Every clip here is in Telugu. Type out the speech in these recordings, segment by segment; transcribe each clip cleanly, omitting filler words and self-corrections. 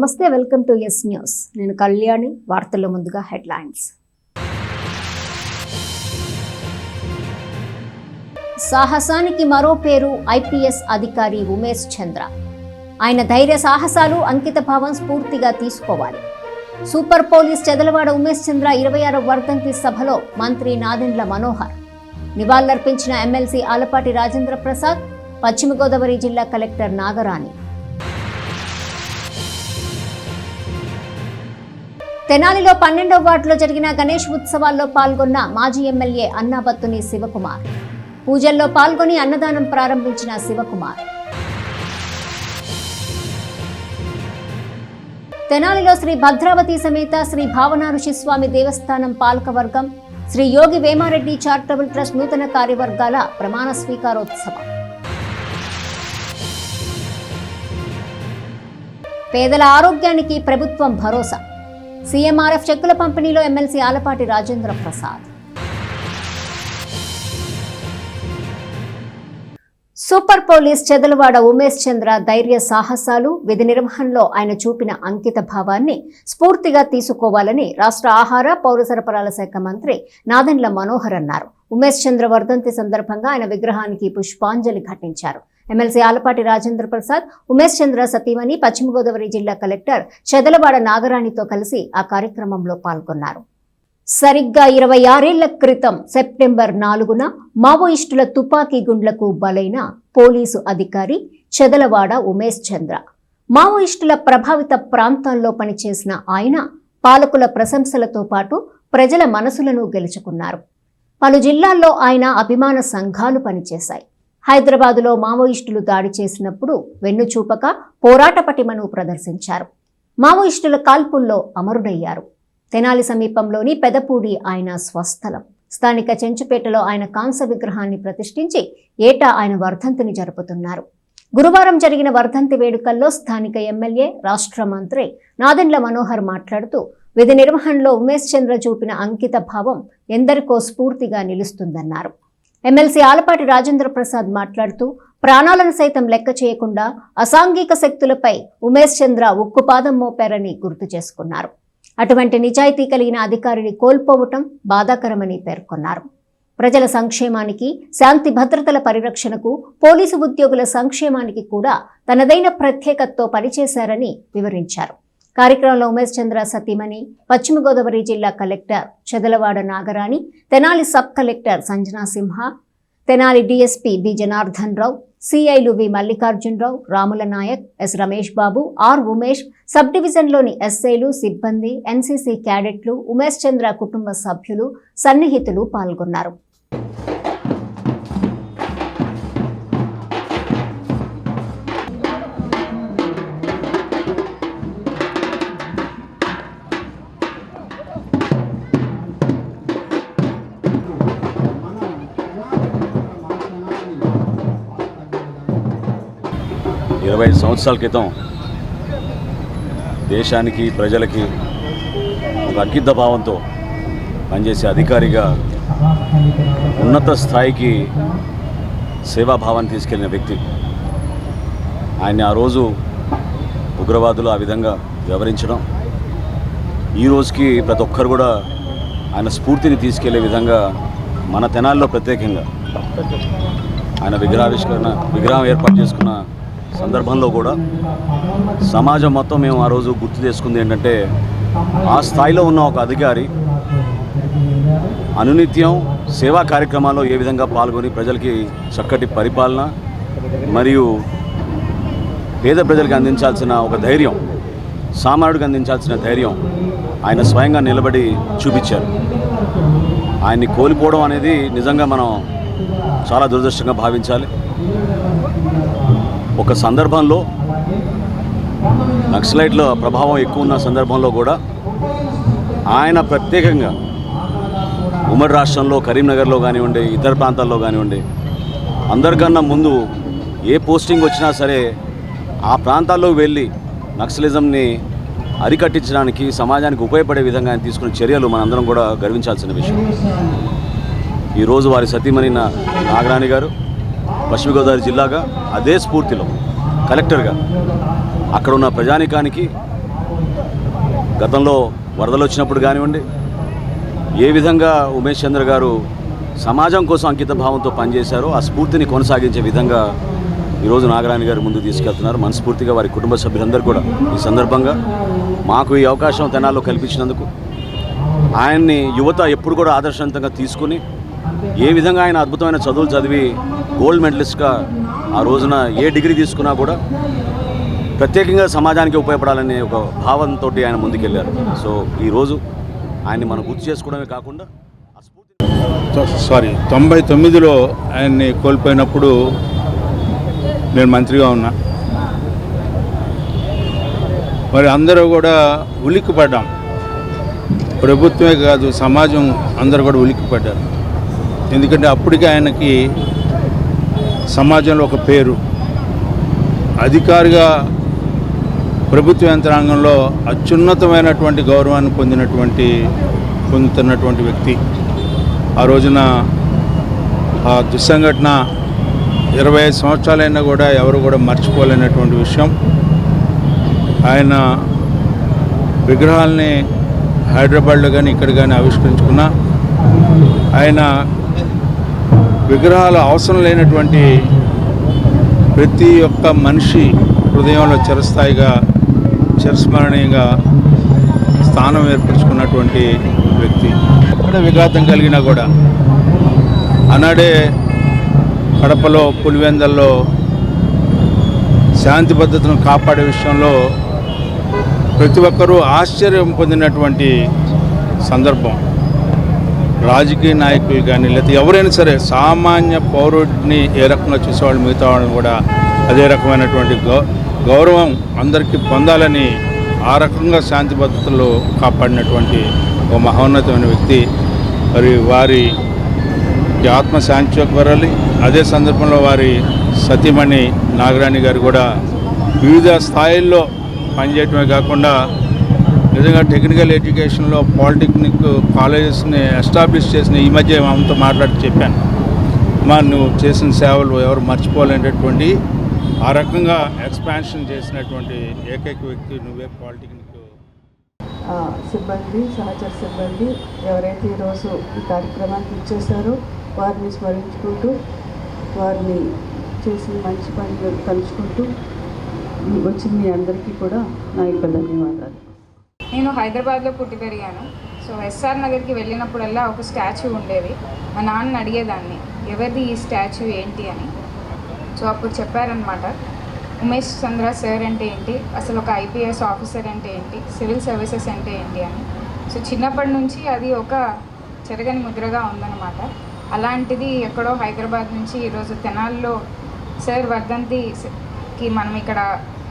నమస్తే, వెల్కమ్ టు ఎస్ న్యూస్. నేను కళ్యాణి. వార్తల్లో ముందుగా హెడ్లైన్స్. సాహసానికి మరో పేరు ఐపీఎస్ అధికారి ఉమేష్ చంద్ర. ఆయన ధైర్య సాహసాలు, అంకిత భావం స్ఫూర్తిగా తీసుకోవాలి. సూపర్ పోలీస్ చెదలవాడ ఉమేష్ చంద్ర 26వ వర్ధంతి సభలో మంత్రి నాదెండ్ల మనోహర్, నివాళులర్పించిన ఎమ్మెల్సీ ఆలపాటి రాజేంద్ర ప్రసాద్, పశ్చిమ గోదావరి జిల్లా కలెక్టర్ నాగరాణి. తెనాలిలో 12వ వార్డులో జరిగిన గణేష్ ఉత్సవాల్లో పాల్గొన్న మాజీ ఎమ్మెల్యే అన్నాబత్తుని శివకుమార్. పూజల్లో పాల్గొని అన్నదానం ప్రారంభించిన శివకుమార్. తెనాలిలో శ్రీ భద్రావతి సమేత శ్రీ భావనా ఋషిస్వామి దేవస్థానం పాలకవర్గం, శ్రీ యోగి వేమారెడ్డి చారిటబుల్ ట్రస్ట్ నూతన కార్యవర్గాల ప్రమాణ స్వీకారోత్సవం. పేదల ఆరోగ్యానికి ప్రభుత్వం భరోసా. సీఎంఆర్ఎఫ్ చెక్కుల పంపిణీలో MLC Alapati Rajendra Prasad. Super police Chedalavada Umesh Chandra ధైర్య సాహసాలు, విధి నిర్వహణలో ఆయన చూపిన అంకిత భావాన్ని స్ఫూర్తిగా తీసుకోవాలని రాష్ట్ర ఆహార పౌర సరఫరాల శాఖ మంత్రి నాదెండ్ల మనోహర్ అన్నారు. ఉమేష్ చంద్ర వర్ధంతి సందర్భంగా ఆయన విగ్రహానికి పుష్పాంజలి ఘటించారు. ఎమ్మెల్సీ ఆలపాటి రాజేంద్ర ప్రసాద్, ఉమేష్ చంద్ర సతీమణి, పశ్చిమ గోదావరి జిల్లా కలెక్టర్ చెదలవాడ నాగరాణితో కలిసి ఆ కార్యక్రమంలో పాల్గొన్నారు. సరిగ్గా 26 ఏళ్ల క్రితం సెప్టెంబర్ 4న మావోయిస్టుల తుపాకీ గుండ్లకు బలైన పోలీసు అధికారి చెదలవాడ ఉమేష్ చంద్ర. మావోయిస్టుల ప్రభావిత ప్రాంతాల్లో పనిచేసిన ఆయన పాలకుల ప్రశంసలతో పాటు ప్రజల మనసులను గెలుచుకున్నారు. పలు జిల్లాల్లో ఆయన అభిమాన సంఘాలు పనిచేశాయి. హైదరాబాదులో మావోయిస్టులు దాడి చేసినప్పుడు వెన్నుచూపక పోరాట పటిమను ప్రదర్శించారు. మావోయిస్టుల కాల్పుల్లో అమరుడయ్యారు. తెనాలి సమీపంలోని పెదపూడి ఆయన స్వస్థలం. స్థానిక చెంచుపేటలో ఆయన కాంస్య విగ్రహాన్ని ప్రతిష్ఠించి ఏటా ఆయన వర్ధంతిని జరుపుతున్నారు. గురువారం జరిగిన వర్ధంతి వేడుకల్లో స్థానిక ఎమ్మెల్యే, రాష్ట్ర మంత్రి నాదెండ్ల మనోహర్ మాట్లాడుతూ విధి నిర్వహణలో ఉమేష్ చంద్ర చూపిన అంకిత భావం ఎందరికో స్ఫూర్తిగా నిలుస్తుందన్నారు. ఎమ్మెల్సీ ఆలపాటి రాజేంద్ర ప్రసాద్ మాట్లాడుతూ ప్రాణాలను సైతం లెక్క చేయకుండా అసాంఘిక శక్తులపై ఉమేష్ చంద్ర ఉక్కుపాదం మోపారని గుర్తు చేసుకున్నారు. అటువంటి నిజాయితీ కలిగిన అధికారిని కోల్పోవటం బాధాకరమని పేర్కొన్నారు. ప్రజల సంక్షేమానికి, శాంతి భద్రతల పరిరక్షణకు, పోలీసు ఉద్యోగుల సంక్షేమానికి కూడా తనదైన ప్రత్యేకతతో పనిచేశారని వివరించారు. కార్యక్రమంలో ఉమేష్ చంద్ర సతీమణి, పశ్చిమ గోదావరి జిల్లా collector Chedalavada Nagarani, Tenali sub collector Sanjana Simha, Tenali DSP B Janardhan Rao, సిఐలు V Mallikarjunarao, Ramula Nayak, S Ramesh Babu, R Umesh, sub డివిజన్లోని ఎస్ఐలు, సిబ్బంది, ఎన్సీసీ క్యాడెట్లు, ఉమేష్ చంద్ర కుటుంబ సభ్యులు, సన్నిహితులు పాల్గొన్నారు. ఇరవై సంవత్సరాల క్రితం దేశానికి, ప్రజలకి ఒక అంకిత భావంతో పనిచేసే అధికారిగా ఉన్నత స్థాయికి సేవాభావాన్ని తీసుకెళ్లిన వ్యక్తి. ఆయన్ని ఆ రోజు ఉగ్రవాదులు ఆ విధంగా వ్యవహరించడం, ఈ రోజుకి ప్రతి ఒక్కరు కూడా ఆయన స్ఫూర్తిని తీసుకెళ్లే విధంగా మన తెనాల్లో ప్రత్యేకంగా ఆయన విగ్రహం ఏర్పాటు చేసుకున్న సందర్భంలో కూడా సమాజం మొత్తం మేము ఆ రోజు గుర్తు చేసుకుంది ఏంటంటే, ఆ స్థాయిలో ఉన్న ఒక అధికారి అనునిత్యం సేవా కార్యక్రమాల్లో ఏ విధంగా పాల్గొని ప్రజలకి చక్కటి పరిపాలన మరియు పేద ప్రజలకు అందించాల్సిన ఒక ధైర్యం, సామాన్యుడికి అందించాల్సిన ధైర్యం ఆయన స్వయంగా నిలబడి చూపించారు. ఆయన్ని కోల్పోవడం అనేది నిజంగా మనం చాలా దురదృష్టంగా భావించాలి. ఒక సందర్భంలో నక్సలైట్ల ప్రభావం ఎక్కువ ఉన్న సందర్భంలో కూడా ఆయన ప్రత్యేకంగా ఉమ్మడి రాష్ట్రంలో కరీంనగర్లో కానివ్వండి, ఇతర ప్రాంతాల్లో కానివ్వండి, అందరికన్నా ముందు ఏ పోస్టింగ్ వచ్చినా సరే ఆ ప్రాంతాల్లో వెళ్ళి నక్సలిజంని అరికట్టించడానికి, సమాజానికి ఉపయోగపడే విధంగా ఆయన తీసుకున్న చర్యలు మనందరం కూడా గర్వించాల్సిన విషయం. ఈరోజు వారి సతీమణి నాగరాణి గారు పశ్చిమ గోదావరి జిల్లాగా అదే స్ఫూర్తిలో కలెక్టర్గా అక్కడ ఉన్న ప్రజానికానికి గతంలో వరదలు వచ్చినప్పుడు కానివ్వండి, ఏ విధంగా ఉమేష్ చంద్ర గారు సమాజం కోసం అంకిత భావంతో పనిచేశారో ఆ స్ఫూర్తిని కొనసాగించే విధంగా ఈరోజు నాగరాణి గారు ముందుకు తీసుకెళ్తున్నారు. మనస్ఫూర్తిగా వారి కుటుంబ సభ్యులందరూ కూడా ఈ సందర్భంగా మాకు ఈ అవకాశం తెనాల్లో కల్పించినందుకు, ఆయన్ని యువత ఎప్పుడు కూడా ఆదర్శవంతంగా తీసుకుని ఏ విధంగా ఆయన అద్భుతమైన చదువులు చదివి గోల్డ్ మెడలిస్ట్గా ఆ రోజున ఏ డిగ్రీ తీసుకున్నా కూడా ప్రత్యేకంగా సమాజానికి ఉపయోగపడాలనే ఒక భావంతో ఆయన ముందుకెళ్ళారు. సో ఈరోజు ఆయన్ని మనం గుర్తు చేసుకోవడమే కాకుండా 99లో ఆయన్ని కోల్పోయినప్పుడు నేను మంత్రిగా ఉన్నా. మరి అందరూ కూడా ఉలిక్కిపడ్డాం. ప్రభుత్వమే కాదు, సమాజం అందరూ కూడా ఉలిక్కిపడ్డారు. ఎందుకంటే అప్పటికే ఆయనకి సమాజంలో ఒక పేరు, అధికారిగా ప్రభుత్వ యంత్రాంగంలో అత్యున్నతమైనటువంటి గౌరవాన్ని పొందుతున్నటువంటి వ్యక్తి. ఆ రోజున ఆ దుస్సంఘటన 25 సంవత్సరాలైనా కూడా ఎవరు కూడా మర్చిపోలేనటువంటి విషయం. ఆయన విగ్రహాలని హైదరాబాద్లో కానీ ఇక్కడ కానీ ఆవిష్కరించుకున్న ఆయన విగ్రహాలు అవసరం లేనటువంటి ప్రతి ఒక్క మనిషి హృదయంలో చిరస్మరణీయంగా స్థానం ఏర్పరచుకున్నటువంటి వ్యక్తి. ఎక్కడ విఘాతం కలిగినా కూడా ఆనాడే కడపలో పులివెందల్లో శాంతి భద్రతను కాపాడే విషయంలో ప్రతి ఒక్కరూ ఆశ్చర్యం పొందినటువంటి సందర్భం. రాజకీయ నాయకులు కానీ లేకపోతే ఎవరైనా సరే సామాన్య పౌరుడిని ఏ రకంగా చూసేవాళ్ళు మిగతా వాళ్ళని కూడా అదే రకమైనటువంటి గౌరవం అందరికీ పొందాలని ఆ రకంగా శాంతి భద్రతలు కాపాడినటువంటి ఒక మహోన్నతమైన వ్యక్తి. మరి వారి ఆత్మశాంతి కోరాలి. అదే సందర్భంలో వారి సతీమణి నాగరాణి గారు కూడా వివిధ స్థాయిల్లో పనిచేయటమే కాకుండా నిజంగా టెక్నికల్ ఎడ్యుకేషన్లో పాలిటెక్నిక్ కాలేజెస్ని ఎస్టాబ్లిష్ చేసిన ఈ మధ్య ఆమెతో మాట్లాడి చెప్పాను, నువ్వు చేసిన సేవలు ఎవరు మర్చిపోలేనటువంటి ఆ రకంగా ఎక్స్పాన్షన్ చేసినటువంటి ఏకైక వ్యక్తి నువ్వే. పాలిటెక్నిక్ సిబ్బంది, సహచర సిబ్బంది ఎవరైతే ఈరోజు ఈ కార్యక్రమానికి ఇచ్చేశారో వారిని స్మరించుకుంటూ వారిని చేసిన మంచి పనులు తలుచుకుంటూ వచ్చిన మీ అందరికీ కూడా నా యొక్క ధన్యవాదాలు. నేను హైదరాబాద్లో పుట్టి పెరిగాను. సో ఎస్ఆర్ నగర్కి వెళ్ళినప్పుడల్లా ఒక స్టాచ్యూ ఉండేది. మా నాన్న అడిగేదాన్ని ఎవరిది ఈ స్టాచ్యూ ఏంటి అని. సో అప్పుడు చెప్పారనమాట, ఉమేష్ చంద్ర సార్ అంటే ఏంటి, అసలు ఒక ఐపీఎస్ ఆఫీసర్ అంటే ఏంటి, సివిల్ సర్వీసెస్ అంటే ఏంటి అని. సో చిన్నప్పటి నుంచి అది ఒక చెరగని ముద్రగా ఉందన్నమాట. అలాంటిది ఎక్కడో హైదరాబాద్ నుంచి ఈరోజు తెనాల్లో సార్ వర్ధంతికి మనం ఇక్కడ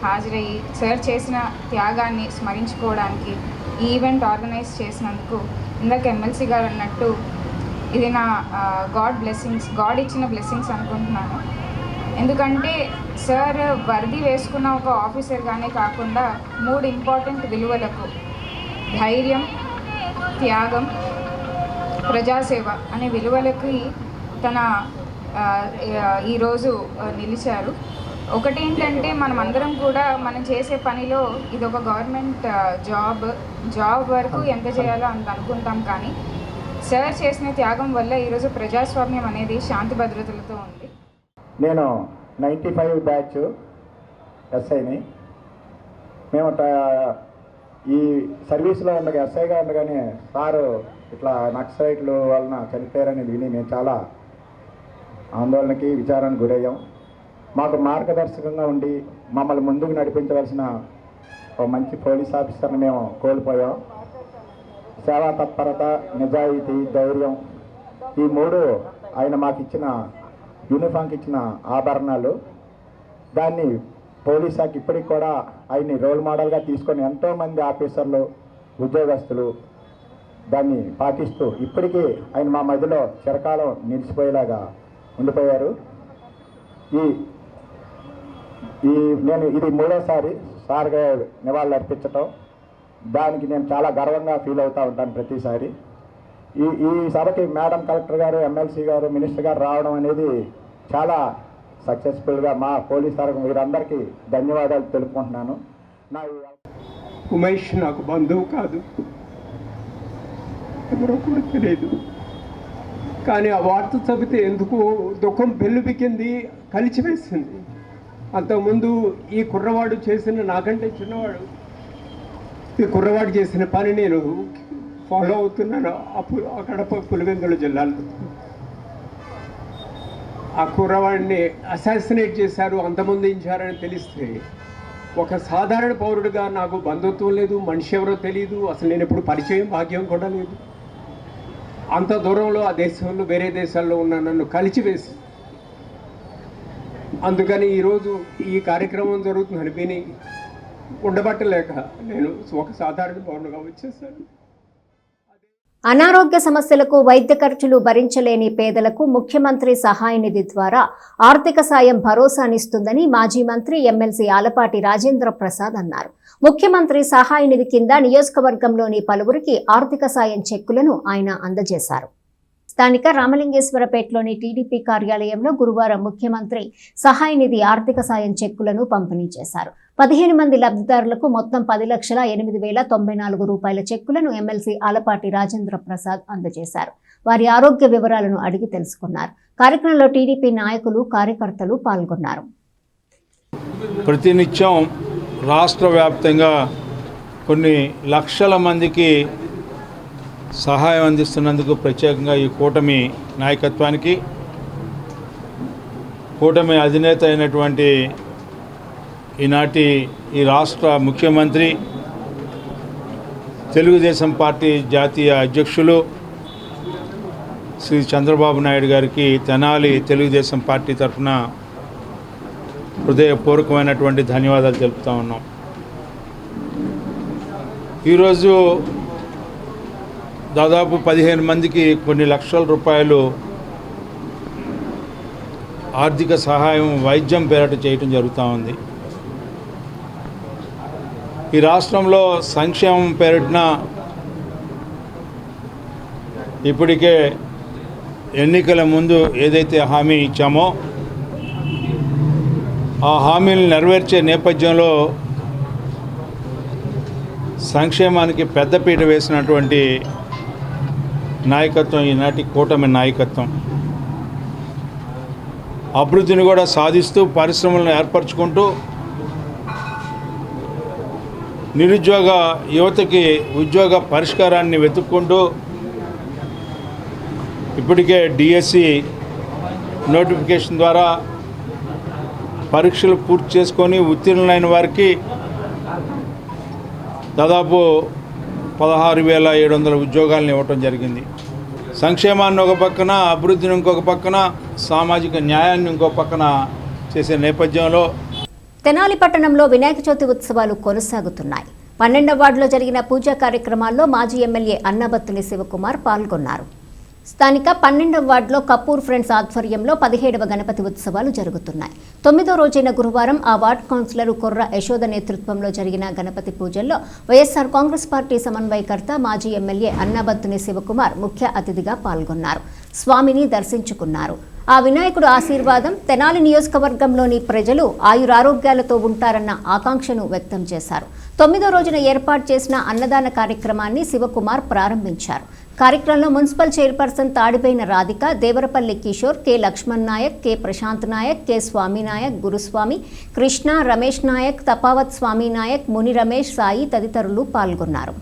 హాజరయ్యి సార్ చేసిన త్యాగాన్ని స్మరించుకోవడానికి ఈ ఈవెంట్ ఆర్గనైజ్ చేసినందుకు ఇందాక ఎమ్మెల్సీ గారు అన్నట్టు ఇది నా గాడ్ ఇచ్చిన బ్లెస్సింగ్స్ అనుకుంటున్నాను. ఎందుకంటే సార్ వర్ది వేసుకున్న ఒక ఆఫీసర్గానే కాకుండా 3 ఇంపార్టెంట్ విలువలకు ధైర్యం, త్యాగం, ప్రజాసేవ అనే విలువలకి తన ఈరోజు నిలిచారు. ఒకటి ఏంటంటే మనమందరం కూడా మనం చేసే పనిలో ఇది ఒక గవర్నమెంట్ జాబ్ వరకు ఎంత చేయాలో అంత అనుకుంటాం, కానీ సార్ చేసిన త్యాగం వల్ల ఈరోజు ప్రజాస్వామ్యం అనేది శాంతి భద్రతలతో ఉంది. నేను 95 బ్యాచ్ ఎస్ఐని. మేము ఈ సర్వీస్లో ఉండగా ఎస్ఐగా ఉండగానే సారు ఇట్లా నక్సలైట్లు వలన చనిపోయారని విని మేము చాలా ఆందోళనకి విచారానికి గురయ్యాం. మాకు మార్గదర్శకంగా ఉండి మమ్మల్ని ముందుకు నడిపించవలసిన ఒక మంచి పోలీస్ ఆఫీసర్ని మేము కోల్పోయాం. సేవా తత్పరత, నిజాయితీ, ధైర్యం, ఈ 3 ఆయన మాకు ఇచ్చిన యూనిఫామ్కి ఇచ్చిన ఆభరణాలు. దాన్ని పోలీస్ శాఖ ఇప్పటికి కూడా ఆయన్ని రోల్ మోడల్గా తీసుకొని ఎంతోమంది ఆఫీసర్లు, ఉద్యోగస్తులు దాన్ని పాటిస్తూ ఇప్పటికీ ఆయన మా మధ్యలో చిరకాలం నిలిచిపోయేలాగా ఉండిపోయారు. నేను ఇది 3వసారి సార్గా నివాళులు అర్పించటం. దానికి నేను చాలా గర్వంగా ఫీల్ అవుతూ ఉంటాను ప్రతిసారి. ఈ సభకి మేడం కలెక్టర్ గారు, ఎమ్మెల్సీ గారు, మినిస్టర్ గారు రావడం అనేది చాలా సక్సెస్ఫుల్గా మా పోలీస్ తరగతి వీరందరికీ ధన్యవాదాలు తెలుపుకుంటున్నాను. ఉమేష్ నాకు బంధువు కాదు, ఎవరో కూడా తెలియదు. కానీ ఆ వార్త చదివితే ఎందుకు దుఃఖం పెళ్ళుబిక్కింది, కలిచివేసింది. అంతకుముందు ఈ కుర్రవాడు చేసిన, నాకంటే చిన్నవాడు, ఈ కుర్రవాడు చేసిన పని నేను ఫాలో అవుతున్నాను. అక్కడ పులివెందుల జిల్లాలో ఆ కుర్రవాడిని అసాసినేట్ చేశారు, అంతమొందించారని తెలిస్తే ఒక సాధారణ పౌరుడిగా నాకు బంధుత్వం లేదు, మనిషి ఎవరో తెలియదు, అసలు నేను ఎప్పుడు పరిచయం భాగ్యం కూడా లేదు. అంత దూరంలో ఆ దేశంలో వేరే దేశాల్లో ఉన్న నన్ను కలిచివేసి, అందుకని ఈరోజు ఈ కార్యక్రమం జరుగుతుందని విని ఉండబట్టలేక నేను ఒక సాధారణ పౌరుడుగా వచ్చేసాను. అనారోగ్య సమస్యలకు వైద్య ఖర్చులు భరించలేని పేదలకు ముఖ్యమంత్రి సహాయ నిధి ద్వారా ఆర్థిక సాయం భరోసానిస్తుందని మాజీ మంత్రి ఎమ్మెల్సీ ఆలపాటి రాజేంద్ర ప్రసాద్ అన్నారు. ముఖ్యమంత్రి సహాయ నిధి కింద నియోజకవర్గంలోని పలువురికి ఆర్థిక సాయం చెక్కులను ఆయన అందజేశారు. స్థానిక రామలింగేశ్వరపేటలోని టీడీపీ కార్యాలయంలో గురువారం ముఖ్యమంత్రి సహాయ నిధి ఆర్థిక సాయం చెక్కులను పంపిణీ చేశారు. 15 మంది లబ్ధిదారులకు మొత్తం 10,08,094 రూపాయల చెక్కులను ఎమ్మెల్సీ ఆలపాటి రాజేంద్ర ప్రసాద్ అందజేశారు. వారి ఆరోగ్య వివరాలను అడిగి తెలుసుకున్నారు. కార్యక్రమంలో టీడీపీ నాయకులు, కార్యకర్తలు పాల్గొన్నారు. ప్రతినిత్యం రాష్ట్ర వ్యాప్తంగా కొన్ని లక్షల మందికి సహాయం అందిస్తున్నందుకు ప్రత్యేకంగా ఈ కూటమి నాయకత్వానికి, కూటమి అధినేత అయినటువంటి ఈనాటి ఈ రాష్ట్ర ముఖ్యమంత్రి, తెలుగుదేశం పార్టీ జాతీయ అధ్యక్షులు శ్రీ చంద్రబాబు నాయుడు గారికి తెనాలి తెలుగుదేశం పార్టీ తరఫున హృదయపూర్వకమైనటువంటి ధన్యవాదాలు తెలుపుతా ఉన్నాం. ఈరోజు దాదాపు 15 మందికి కొన్ని లక్షల రూపాయలు ఆర్థిక సహాయం వైద్యం పేరిట చేయటం జరుగుతూ ఉంది. ఈ రాష్ట్రంలో సంక్షేమం పేరిట ఇప్పటికే ఎన్నికల ముందు ఏదైతే హామీ ఇచ్చామో ఆ హామీలు నెరవేర్చే నేపథ్యంలో సంక్షేమానికి పెద్దపీట వేసినటువంటి నాయకత్వం ఈనాటి కూటమి నాయకత్వం. అభివృద్ధిని కూడా సాధిస్తూ పరిశ్రమలను ఏర్పరచుకుంటూ నిరుద్యోగ యువతకి ఉద్యోగ పరిష్కారాన్ని వెతుక్కుంటూ ఇప్పటికే డిఎస్సి నోటిఫికేషన్ ద్వారా పరీక్షలు పూర్తి చేసుకొని ఉత్తీర్ణులైన వారికి దాదాపు 16,700 ఉద్యోగాలను ఇవ్వటం జరిగింది. సంక్షేమాన్ని ఒక పక్కన, అభివృద్ధిని ఇంకొక పక్కన, సామాజిక న్యాయాన్ని ఇంకో పక్కన చేసే నేపథ్యంలో తెనాలి పట్టణంలో వినాయక చవితి ఉత్సవాలు కొనసాగుతున్నాయి. 12వ వార్డులో జరిగిన పూజా కార్యక్రమాల్లో మాజీ ఎమ్మెల్యే అన్నబత్తుని శివకుమార్ పాల్గొన్నారు. స్థానిక 12వ వార్డులో కపూర్ ఫ్రెండ్స్ ఆధ్వర్యంలో 17వ గణపతి ఉత్సవాలు జరుగుతున్నాయి. 9వ రోజైన గురువారం ఆ వార్డు కౌన్సిలర్ కొర్ర యశోద నేతృత్వంలో జరిగిన గణపతి పూజల్లో వైఎస్ఆర్ కాంగ్రెస్ పార్టీ సమన్వయకర్త మాజీ ఎమ్మెల్యే అన్నబత్తుని శివకుమార్ ముఖ్య అతిథిగా పాల్గొన్నారు. స్వామిని దర్శించుకున్నారు. ఆ వినాయకుడు ఆశీర్వాదం తెనాలి నియోజకవర్గంలోని ప్రజలు ఆయురారోగ్యాలతో ఉంటారన్న ఆకాంక్షను వ్యక్తం చేశారు. 9వ రోజున ఏర్పాటు చేసిన అన్నదాన కార్యక్రమాన్ని శివకుమార్ ప్రారంభించారు. కార్యక్రమంలో municipal chairperson Tadipaina Radhika, Devarapalli Kishore, K Lakshman Nayak, K Prashanth Nayak, K Swami Nayak, Guruswami, Krishna, Ramesh Nayak, Thapavath Swami Nayak, Muni Ramesh, Sai తదితరులు పాల్గొన్నారు.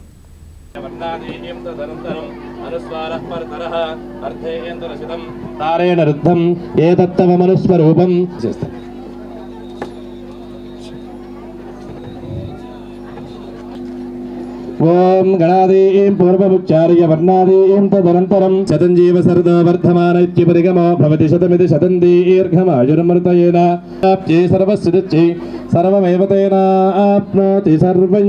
ఓం గణాదీం పూర్వముచ్చార్య వర్ణాదీం తదనంతరం శతంజీవ సర్దో వర్ధమానైత్యపరిగమో భవతి శతమితి శతం దీర్ఘమాయురమృతయేన ఆప్యే సర్వస్సిద్ధి సర్వమేవ తేన ఆప్నోతి సర్వం.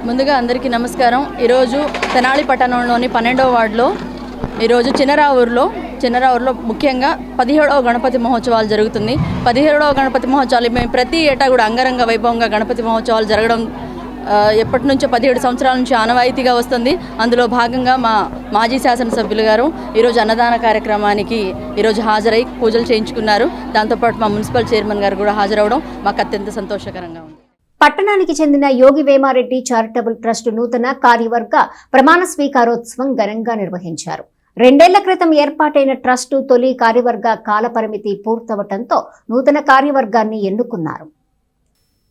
ముందుగా అందరికీ నమస్కారం. ఈరోజు తెనాలి పట్టణంలోని 12వ వార్డులో ఈరోజు చిన్నరావూరులో ముఖ్యంగా 17వ గణపతి మహోత్సవాలు జరుగుతుంది. 17వ గణపతి మహోత్సవాలు మేము ప్రతి ఏటా కూడా అంగరంగ వైభవంగా గణపతి మహోత్సవాలు జరగడం ఎప్పటి నుంచో 17 సంవత్సరాల నుంచి ఆనవాయితీగా వస్తుంది. అందులో భాగంగా మా మాజీ శాసనసభ్యులు గారు ఈరోజు అన్నదాన కార్యక్రమానికి ఈరోజు హాజరై పూజలు చేయించుకున్నారు. దాంతోపాటు మా మున్సిపల్ చైర్మన్ గారు కూడా హాజరవడం మాకు అత్యంత సంతోషకరంగా ఉంది. పట్టణానికి చెందిన యోగి వేమారెడ్డి చారిటబుల్ ట్రస్ట్ నూతన కార్యవర్గ ప్రమాణ స్వీకారోత్సవం ఘనంగా నిర్వహించారు. 2 ఏళ్ల క్రితం ఏర్పాటైన ట్రస్టు తొలి కార్యవర్గ కాలపరిమితి పూర్తవటంతో నూతన కార్యవర్గాన్ని ఎన్నుకున్నారు.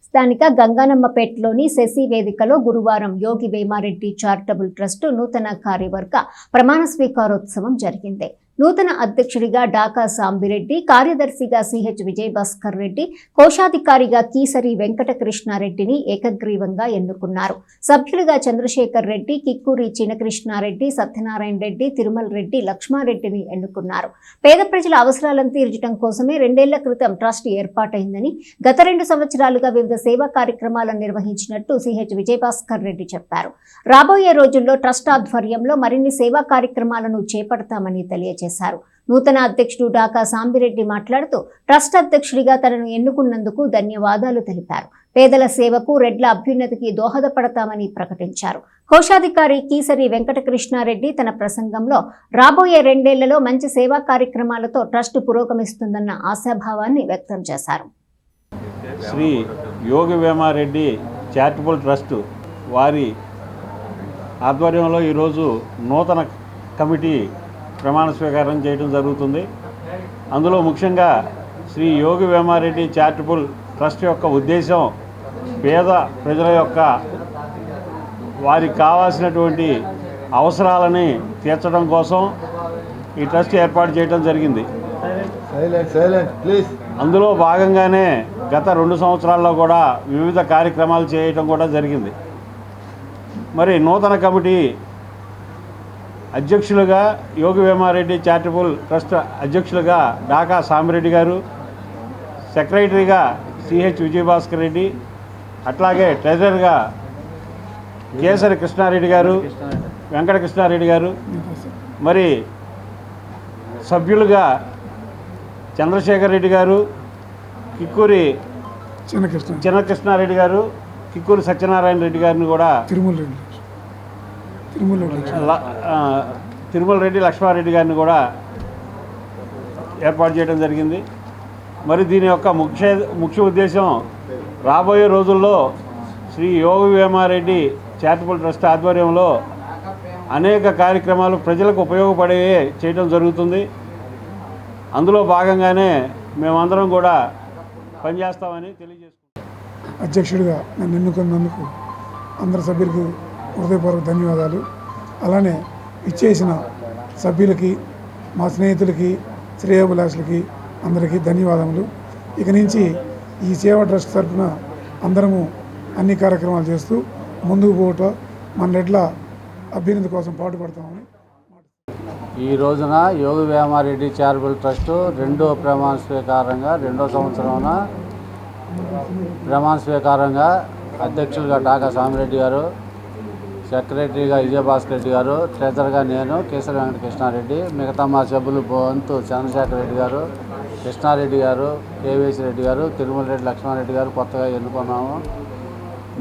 స్థానిక గంగానమ్మపేటలోని శశి వేదికలో గురువారం యోగి వేమారెడ్డి చారిటబుల్ ట్రస్ట్ నూతన కార్యవర్గ ప్రమాణ స్వీకారోత్సవం జరిగింది. నూతన అధ్యక్షుడిగా డాకా సాంబిరెడ్డి, కార్యదర్శిగా సిహెచ్ విజయభాస్కర్ రెడ్డి, కోశాధికారిగా కీసరి వెంకటకృష్ణారెడ్డిని ఏకగ్రీవంగా ఎన్నుకున్నారు. సభ్యులుగా చంద్రశేఖర్ రెడ్డి, కిక్కూరి చినకృష్ణారెడ్డి, సత్యనారాయణ రెడ్డి, తిరుమల రెడ్డి, లక్ష్మారెడ్డిని ఎన్నుకున్నారు. పేద ప్రజల అవసరాలను తీర్చడం కోసమే 2 ఏళ్ల క్రితం ట్రస్ట్ ఏర్పాటైందని, గత 2 సంవత్సరాలుగా వివిధ సేవా కార్యక్రమాలను నిర్వహించినట్టు సిహెచ్ విజయభాస్కర్ రెడ్డి చెప్పారు. రాబోయే రోజుల్లో ట్రస్ట్ ఆధ్వర్యంలో మరిన్ని సేవా కార్యక్రమాలను చేపడతామని తెలియజేశారు. నూతన అధ్యక్షుడు డాకా సాంబిరెడ్డి మాట్లాడుతూ ట్రస్ట్ అధ్యక్షుడిగా తనను ఎన్నుకున్నందుకు ధన్యవాదాలు తెలిపారు. పేదల సేవకు, రెడ్ల అభ్యున్నతికి దోహదపడతామని ప్రకటించారు. కోశాధికారి కీసరి వెంకటకృష్ణారెడ్డి తన ప్రసంగంలో రాబోయే 2 ఏళ్లలో మంచి సేవా కార్యక్రమాలతో ట్రస్ట్ పురోగమిస్తుందన్న ఆశాభావాన్ని వ్యక్తం చేశారు. శ్రీ యోగి వేమారెడ్డి చారిటబుల్ ట్రస్ట్ వారి ఆధ్వర్యంలో ఈరోజు నూతన కమిటీ ప్రమాణ స్వీకారం చేయడం జరుగుతుంది. అందులో ముఖ్యంగా శ్రీ యోగి వేమారెడ్డి చారిటబుల్ ట్రస్ట్ యొక్క ఉద్దేశం పేద ప్రజల యొక్క వారికి కావాల్సినటువంటి అవసరాలని తీర్చడం కోసం ఈ ట్రస్ట్ ఏర్పాటు చేయడం జరిగింది. అందులో భాగంగానే గత 2 సంవత్సరాల్లో కూడా వివిధ కార్యక్రమాలు చేయటం కూడా జరిగింది. మరి నూతన కమిటీ అధ్యక్షులుగా యోగి వేమారెడ్డి చారిటబుల్ ట్రస్ట్ అధ్యక్షులుగా డాకా సాంబిరెడ్డి గారు, సెక్రటరీగా సిహెచ్ విజయభాస్కర్ రెడ్డి, అట్లాగే ట్రెజరర్గా కేసరి కృష్ణారెడ్డి గారు, వెంకటకృష్ణారెడ్డి గారు, మరి సభ్యులుగా చంద్రశేఖర్ రెడ్డి గారు, కిక్కూరి చినకృష్ణారెడ్డి గారు, కిక్కూరి సత్యనారాయణ రెడ్డి గారిని కూడా తిరుమల రెడ్డి, లక్ష్మారెడ్డి గారిని కూడా ఏర్పాటు చేయడం జరిగింది. మరి దీని యొక్క ముఖ్య ఉద్దేశం రాబోయే రోజుల్లో శ్రీ యోగి వేమారెడ్డి చారిటబుల్ ట్రస్ట్ ఆధ్వర్యంలో అనేక కార్యక్రమాలు ప్రజలకు ఉపయోగపడే చేయడం జరుగుతుంది. అందులో భాగంగానే మేమందరం కూడా పనిచేస్తామని తెలియజేసుకుంటాం. అధ్యక్షుడిగా నన్ను ఎన్నుకున్నందుకు అందరి సభ్యులకు హృదయపూర్వక ధన్యవాదాలు. అలానే ఇచ్చేసిన సభ్యులకి, మా స్నేహితులకి, శ్రేయోభిలాషులకి అందరికీ ధన్యవాదములు. ఇక నుంచి ఈ సేవా ట్రస్ట్ తరఫున అందరము అన్ని కార్యక్రమాలు చేస్తూ ముందుకు పోవటం, మన రెడ్ల అభ్యున్నతి కోసం పాటుపడతామని. ఈ రోజున యోగి వేమారెడ్డి చారిటబుల్ ట్రస్ట్ 2వ ప్రమాణ స్వీకారంగా 2వ సంవత్సరంలో ప్రమాణ స్వీకారంగా అధ్యక్షులుగా డాకా సామిరెడ్డి గారు, సెక్రటరీగా విజయభాస్కర్ రెడ్డి గారు, ట్రెజరర్గా నేను కేసరి వెంకటకృష్ణారెడ్డి, మిగతా మా సభ్యులు బొంతు చంద్రశేఖర్ రెడ్డి గారు, కృష్ణారెడ్డి గారు, కేవీఎస్ రెడ్డి గారు, తిరుమల రెడ్డి, లక్ష్మారెడ్డి గారు కొత్తగా ఎన్నుకున్నాము.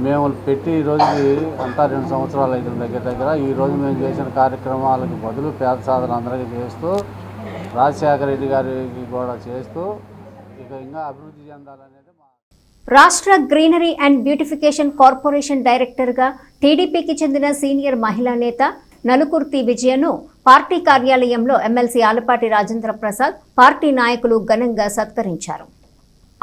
మేము పెట్టి ఈరోజుకి అంతా 2 సంవత్సరాలు అవుతుంది దగ్గర. ఈరోజు మేము చేసిన కార్యక్రమాలకు బదులు పేద సాధన అందరికీ చేస్తూ, రాజశేఖర రెడ్డి గారికి కూడా చేస్తూ ఇక ఇంకా అభివృద్ధి చెందాలనేది రాష్ట్ర గ్రీనరీ అండ్ బ్యూటిఫికేషన్ కార్పొరేషన్ డైరెక్టర్గా టీడీపీకి చెందిన సీనియర్ మహిళా నేత నలుకుర్తి విజయను పార్టీ కార్యాలయంలో ఎమ్మెల్సీ ఆలపాటి రాజేంద్ర ప్రసాద్, పార్టీ నాయకులు ఘనంగా సత్కరించారు.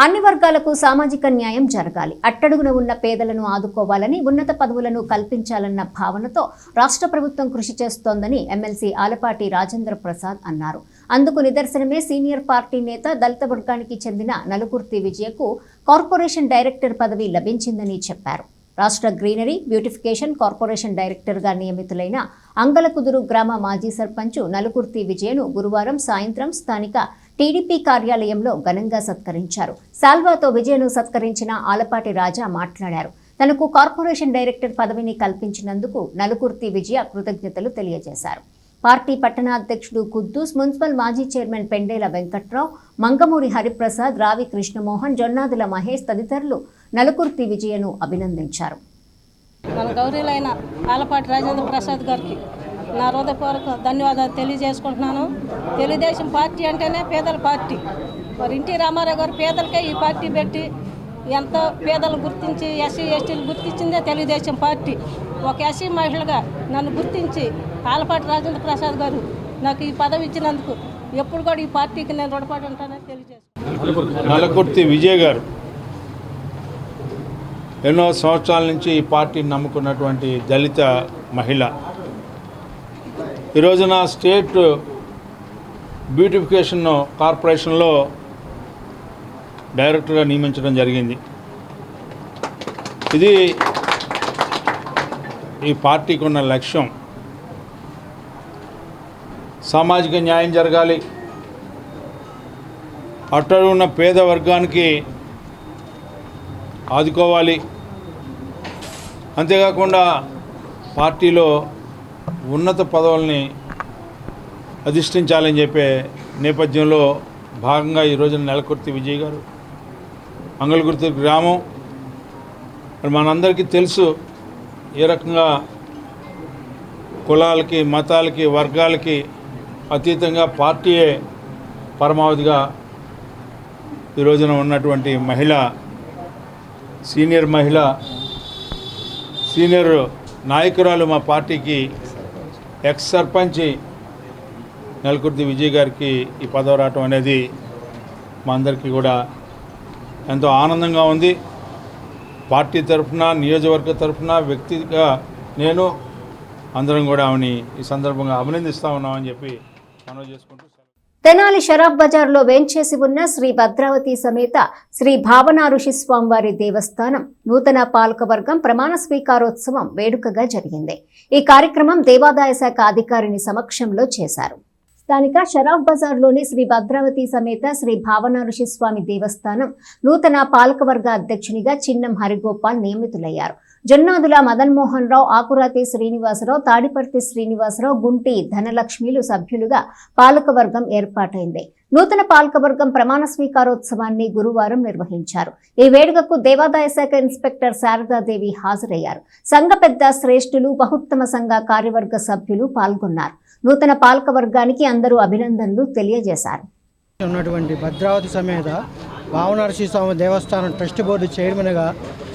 అన్ని వర్గాలకు సామాజిక న్యాయం జరగాలి, అట్టడుగున ఉన్న పేదలను ఆదుకోవాలని, ఉన్నత పదవులను కల్పించాలన్న భావనతో రాష్ట్ర ప్రభుత్వం కృషి చేస్తోందని ఎమ్మెల్సీ ఆలపాటి రాజేంద్ర ప్రసాద్ అన్నారు. అందుకు నిదర్శనమే సీనియర్ పార్టీ నేత, దళిత వర్గానికి చెందిన నలుకుర్తి విజయకు కార్పొరేషన్ డైరెక్టర్ పదవి లభించిందని చెప్పారు. రాష్ట్ర గ్రీనరీ బ్యూటిఫికేషన్ కార్పొరేషన్ డైరెక్టర్గా నియమితులైన అంగలకుదురు గ్రామ మాజీ సర్పంచ్ నలుకుర్తి విజయను గురువారం సాయంత్రం స్థానిక టీడీపీ కార్యాలయంలో ఘనంగా సత్కరించారు. సాల్వాతో విజయను సత్కరించిన ఆలపాటి రాజా మాట్లాడారు. తనకు కార్పొరేషన్ డైరెక్టర్ పదవిని కల్పించినందుకు నలుకుర్తి విజయ కృతజ్ఞతలు తెలియజేశారు. పార్టీ పట్టణాధ్యక్షుడు కుద్దూస్, మున్సిపల్ మాజీ చైర్మన్ పెండేల వెంకట్రావు, మంగమూరి హరిప్రసాద్, రావి కృష్ణమోహన్, జొన్నాదుల మహేష్ తదితరులు నలుకుర్తి విజయను అభినందించారు. మన గౌరీలైన ఆలపాటి రాజేంద్ర ప్రసాద్ గారికి నా హృదయపూర్వక ధన్యవాదాలు తెలియజేసుకుంటున్నాను. తెలుగుదేశం పార్టీ అంటేనే పేదల పార్టీ. మరి ఎన్టీ రామారావు గారు పేదలకే ఈ పార్టీ పెట్టి ఎంతో పేదలు గుర్తించి ఎస్సీ ఎస్టీలు గుర్తించిందే తెలుగుదేశం పార్టీ. ఒక ఎస్సీ మహిళగా నన్ను గుర్తించి ఆలపాటి రాజేంద్ర ప్రసాద్ గారు నాకు ఈ పదవి ఇచ్చినందుకు ఎప్పుడు కూడా ఈ పార్టీకి నేను రుణపడి ఉంటానని తెలియజేస్తాను. నల్లకుర్తి విజయ్ గారు ఎన్నో సంవత్సరాల నుంచి ఈ పార్టీని నమ్ముకున్నటువంటి దళిత మహిళ ఈ రోజున స్టేట్ బ్యూటిఫికేషన్ కార్పొరేషన్లో డైరెక్టర్గా నియమించడం జరిగింది. ఇది ఈ పార్టీకి ఉన్న లక్ష్యం. సామాజిక న్యాయం జరగాలి, అట్టడున్న పేద వర్గానికి ఆదుకోవాలి, అంతేకాకుండా పార్టీలో ఉన్నత పదవుల్ని అధిష్ఠించాలని చెప్పే నేపథ్యంలో భాగంగా ఈరోజు నెలకుర్తి విజయ్ గారు అంగళగుర్తి గ్రామం మరి మనందరికీ తెలుసు ఏ రకంగా కులాలకి మతాలకి వర్గాలకి అతీతంగా పార్టీయే పరమావధిగా ఈ రోజున ఉన్నటువంటి మహిళ, సీనియర్ మహిళ, సీనియర్ నాయకురాలు మా పార్టీకి ఎక్స్ సర్పంచ్ నెలకుర్తి విజయ్ గారికి ఈ పదవి రావటం అనేది మా అందరికీ కూడా ఎంతో ఆనందంగా ఉంది. పార్టీ తరఫున, నియోజకవర్గ తరఫున, వ్యక్తిగా నేను అందరం కూడా ఆమెని ఈ సందర్భంగా అభినందిస్తూ ఉన్నామని చెప్పి మనవి చేసుకుంటూ తెనాలి షరాఫ్ బజార్లో వేంచేసి ఉన్న శ్రీ భద్రావతి సమేత శ్రీ భావనా ఋషి స్వామివారి దేవస్థానం నూతన పాలకవర్గం ప్రమాణ స్వీకారోత్సవం వేడుకగా జరిగింది. ఈ కార్యక్రమం దేవాదాయ శాఖ అధికారిని సమక్షంలో చేశారు. స్థానిక షరాఫ్ బజార్లోని శ్రీ భద్రావతి సమేత శ్రీ భావనా ఋషి స్వామి దేవస్థానం నూతన పాలకవర్గ అధ్యక్షునిగా చిన్నం హరిగోపాల్ నియమితులయ్యారు. జొన్నాదుల మదన్మోహన్ రావు, ఆకురాతి శ్రీనివాసరావు, తాడిపర్తి శ్రీనివాసరావు, గుంటి ధనలక్ష్మిలు సభ్యులుగా పాలకవర్గం ఏర్పాటైంది. నూతన పాలకవర్గం ప్రమాణ స్వీకారోత్సవాన్ని గురువారం నిర్వహించారు. ఈ వేడుకకు దేవాదాయ శాఖ ఇన్స్పెక్టర్ శారదాదేవి హాజరయ్యారు. సంఘ పెద్ద శ్రేష్ఠులు, బహుత్తమ సంఘ కార్యవర్గ సభ్యులు పాల్గొన్నారు. నూతన పాలకవర్గానికి అందరూ అభినందనలు తెలియజేశారు. ఉన్నటువంటి భద్రావతి సమేత భావనర్షి స్వామి దేవస్థానం ట్రస్ట్ బోర్డు చైర్మన్గా